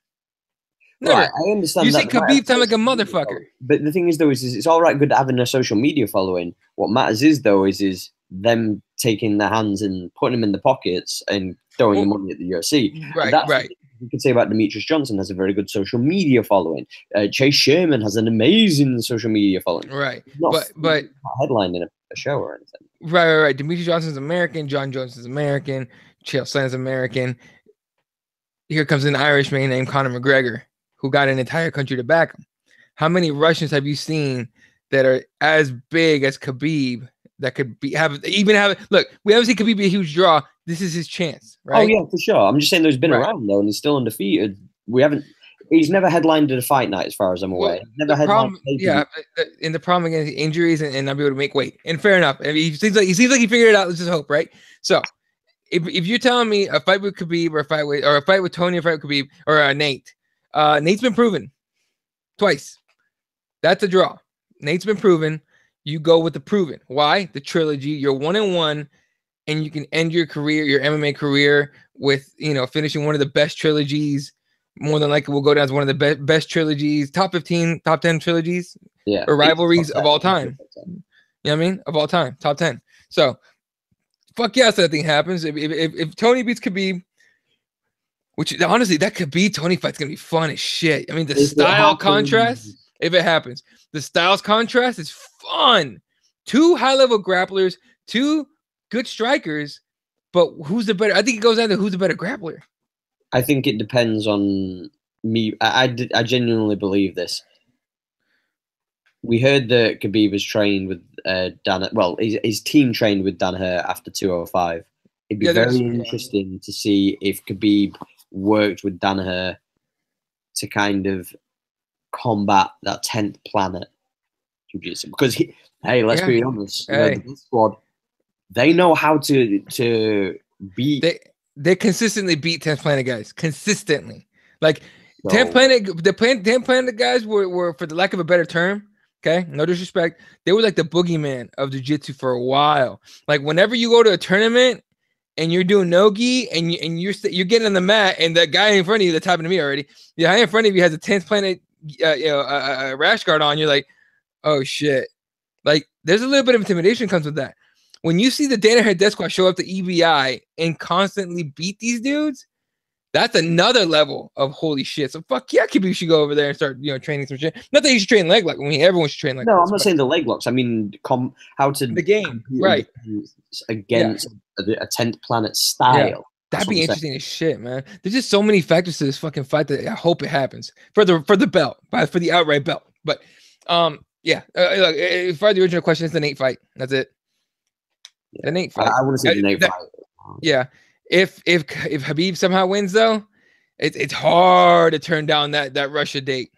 Never. Right, I understand. You see Khabib time like a motherfucker. But the thing is, though, is it's all right, good having a social media following. What matters is them taking their hands and putting them in the pockets and throwing the money at the UFC. Right. You could say about Demetrius Johnson has a very good social media following. Chase Sherman has an amazing social media following. Right. But not headlining a show or anything. Right. Demetrius Johnson's American. John Jones is American. Chael Sonnen's American. Here comes an Irishman named Conor McGregor, who got an entire country to back him. How many Russians have you seen that are as big as Khabib that could look, we haven't seen Khabib be a huge draw. This is his chance, right? Oh yeah, for sure. I'm just saying he's been around though, and he's still undefeated. He's never headlined at a fight night as far as I'm aware. Never headlined. And the problem again is injuries and not be able to make weight. And fair enough. I mean, he seems like he figured it out. Let's just hope, right? So if you're telling me a fight with Khabib or a fight with Tony, or a fight with Khabib or Nate, Nate's been proven twice. That's a draw. Nate's been proven. You go with the proven. Why? The trilogy. You're 1-1, and you can end your career, your MMA career, with finishing one of the best trilogies. More than likely, will go down as one of the best trilogies, top 15, top 10 trilogies, or rivalries of all time. You know what I mean? Of all time, top 10. So, fuck yes, that thing happens. If Tony beats Khabib, which honestly, that Khabib Tony fight's gonna be fun as shit. I mean, the style contrast. If it happens, the styles contrast is fun. Two high-level grapplers, two good strikers, but who's the better? I think it goes down to who's the better grappler. I think it depends on me. I genuinely believe this. We heard that Khabib was trained with Danaher. Well, his team trained with Danaher after 205. It'd be very interesting to see if Khabib worked with Danaher to kind of combat that 10th planet jiu-jitsu, because let's be honest, the squad, they know how to beat. They consistently beat 10th planet guys consistently. Like So, 10 Planet guys were, for the lack of a better term, okay, no disrespect, they were like the boogeyman of jiu-jitsu for a while. Like whenever you go to a tournament and you're doing no-gi and you're getting on the mat and the guy in front of you that's happened to me already, the guy in front of you has a 10th Planet rash guard on, you're like, oh shit. Like there's a little bit of intimidation comes with that. When you see the Danaher Death Squad show up to EBI and constantly beat these dudes, that's another level of holy shit. So fuck yeah, you should go over there and start, training some shit. Not that you should train leg lock. I mean, everyone should train leg no, locks. I'm not saying the leg locks. I mean, how to the game, right? Against a 10th Planet style. Yeah. That'd be interesting as shit, man. There's just so many factors to this fucking fight that I hope it happens for the belt, for the outright belt. But yeah. Look, for the original question, it's the Nate fight. That's it. Yeah. The Nate fight. I want to see the Nate fight. Yeah. If Khabib somehow wins though, it's hard to turn down that Russia date.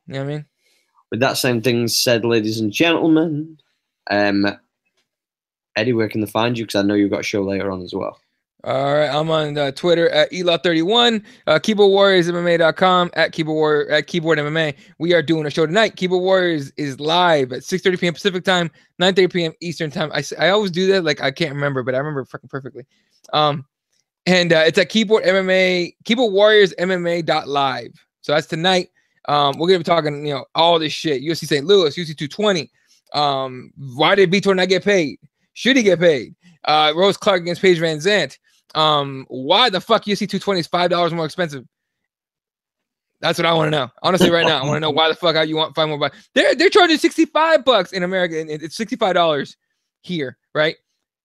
You know what I mean? With that same thing said, ladies and gentlemen, Eddie, where can they find you? Because I know you've got a show later on as well. All right, I'm on Twitter at Elaw31, KeyboardWarriorsMMA.com, at Keyboard MMA. We are doing a show tonight. Keyboard Warriors is live at 6:30 p.m. Pacific time, 9:30 p.m. Eastern time. I always do that, like I can't remember, but I remember fucking perfectly. And it's at Keyboard Warriors MMA.live. So that's tonight. We're gonna be talking, all this shit. UFC St. Louis, UFC 220. Why did Vitor not get paid? Should he get paid? Rose Clark against Paige Van Zandt. Why the fuck UFC 220 is $5 more expensive? That's what I want to know. Honestly, right now, I want to know why the fuck you want $5 more. They're charging $65 in America, and it's $65 here, right?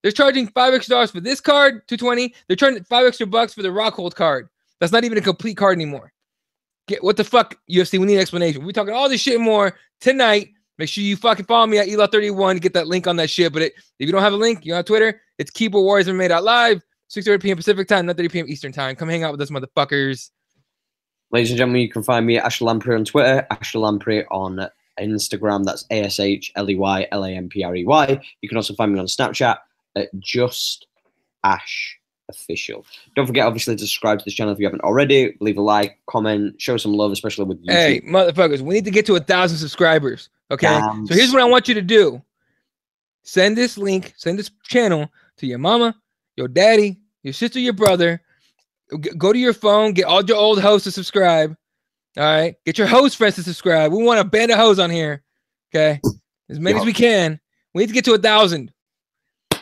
They're charging $5 extra for this card, 220. They're charging $5 extra for the Rockhold card. That's not even a complete card anymore. What the fuck, UFC? We need an explanation. We're talking all this shit more tonight. Make sure you fucking follow me at Elaw31 to get that link on that shit. But if you don't have a link, you're on Twitter. It's Keyboard Warriors MMA.live, 6:30 p.m. Pacific time, 9:30 p.m. Eastern time. Come hang out with us, motherfuckers. Ladies and gentlemen, you can find me at Ashley Lamprey on Twitter, Ashley Lamprey on Instagram. That's ASHLEYLAMPREY. You can also find me on Snapchat at Just Ash Official. Don't forget, obviously, to subscribe to this channel if you haven't already. Leave a like, comment, show some love, especially with YouTube. Hey, motherfuckers, we need to get to 1,000 subscribers. Okay, so here's what I want you to do. Send this link, send this channel to your mama, your daddy, your sister, your brother. Go to your phone, get all your old hosts to subscribe. All right, get your host friends to subscribe. We want a band of hoes on here. Okay, as many as we can. We need to get to 1,000. All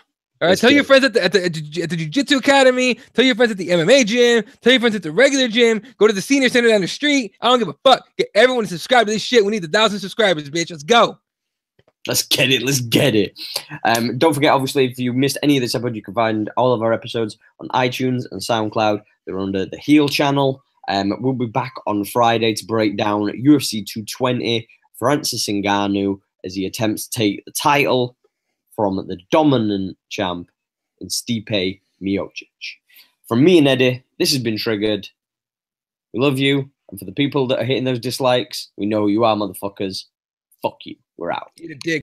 right, tell your friends at the Jiu-Jitsu Academy. Tell your friends at the MMA gym. Tell your friends at the regular gym. Go to the senior center down the street. I don't give a fuck. Get everyone to subscribe to this shit. We need 1,000 subscribers, bitch. Let's go. Let's get it. Let's get it. Don't forget, obviously, if you missed any of this episode, you can find all of our episodes on iTunes and SoundCloud. They're under the Heel channel. We'll be back on Friday to break down UFC 220, Francis Ngannou, as he attempts to take the title from the dominant champ in Stipe Miocic. From me and Eddie, this has been Triggered. We love you. And for the people that are hitting those dislikes, we know who you are, motherfuckers. Fuck you. We're out. Eat a dick.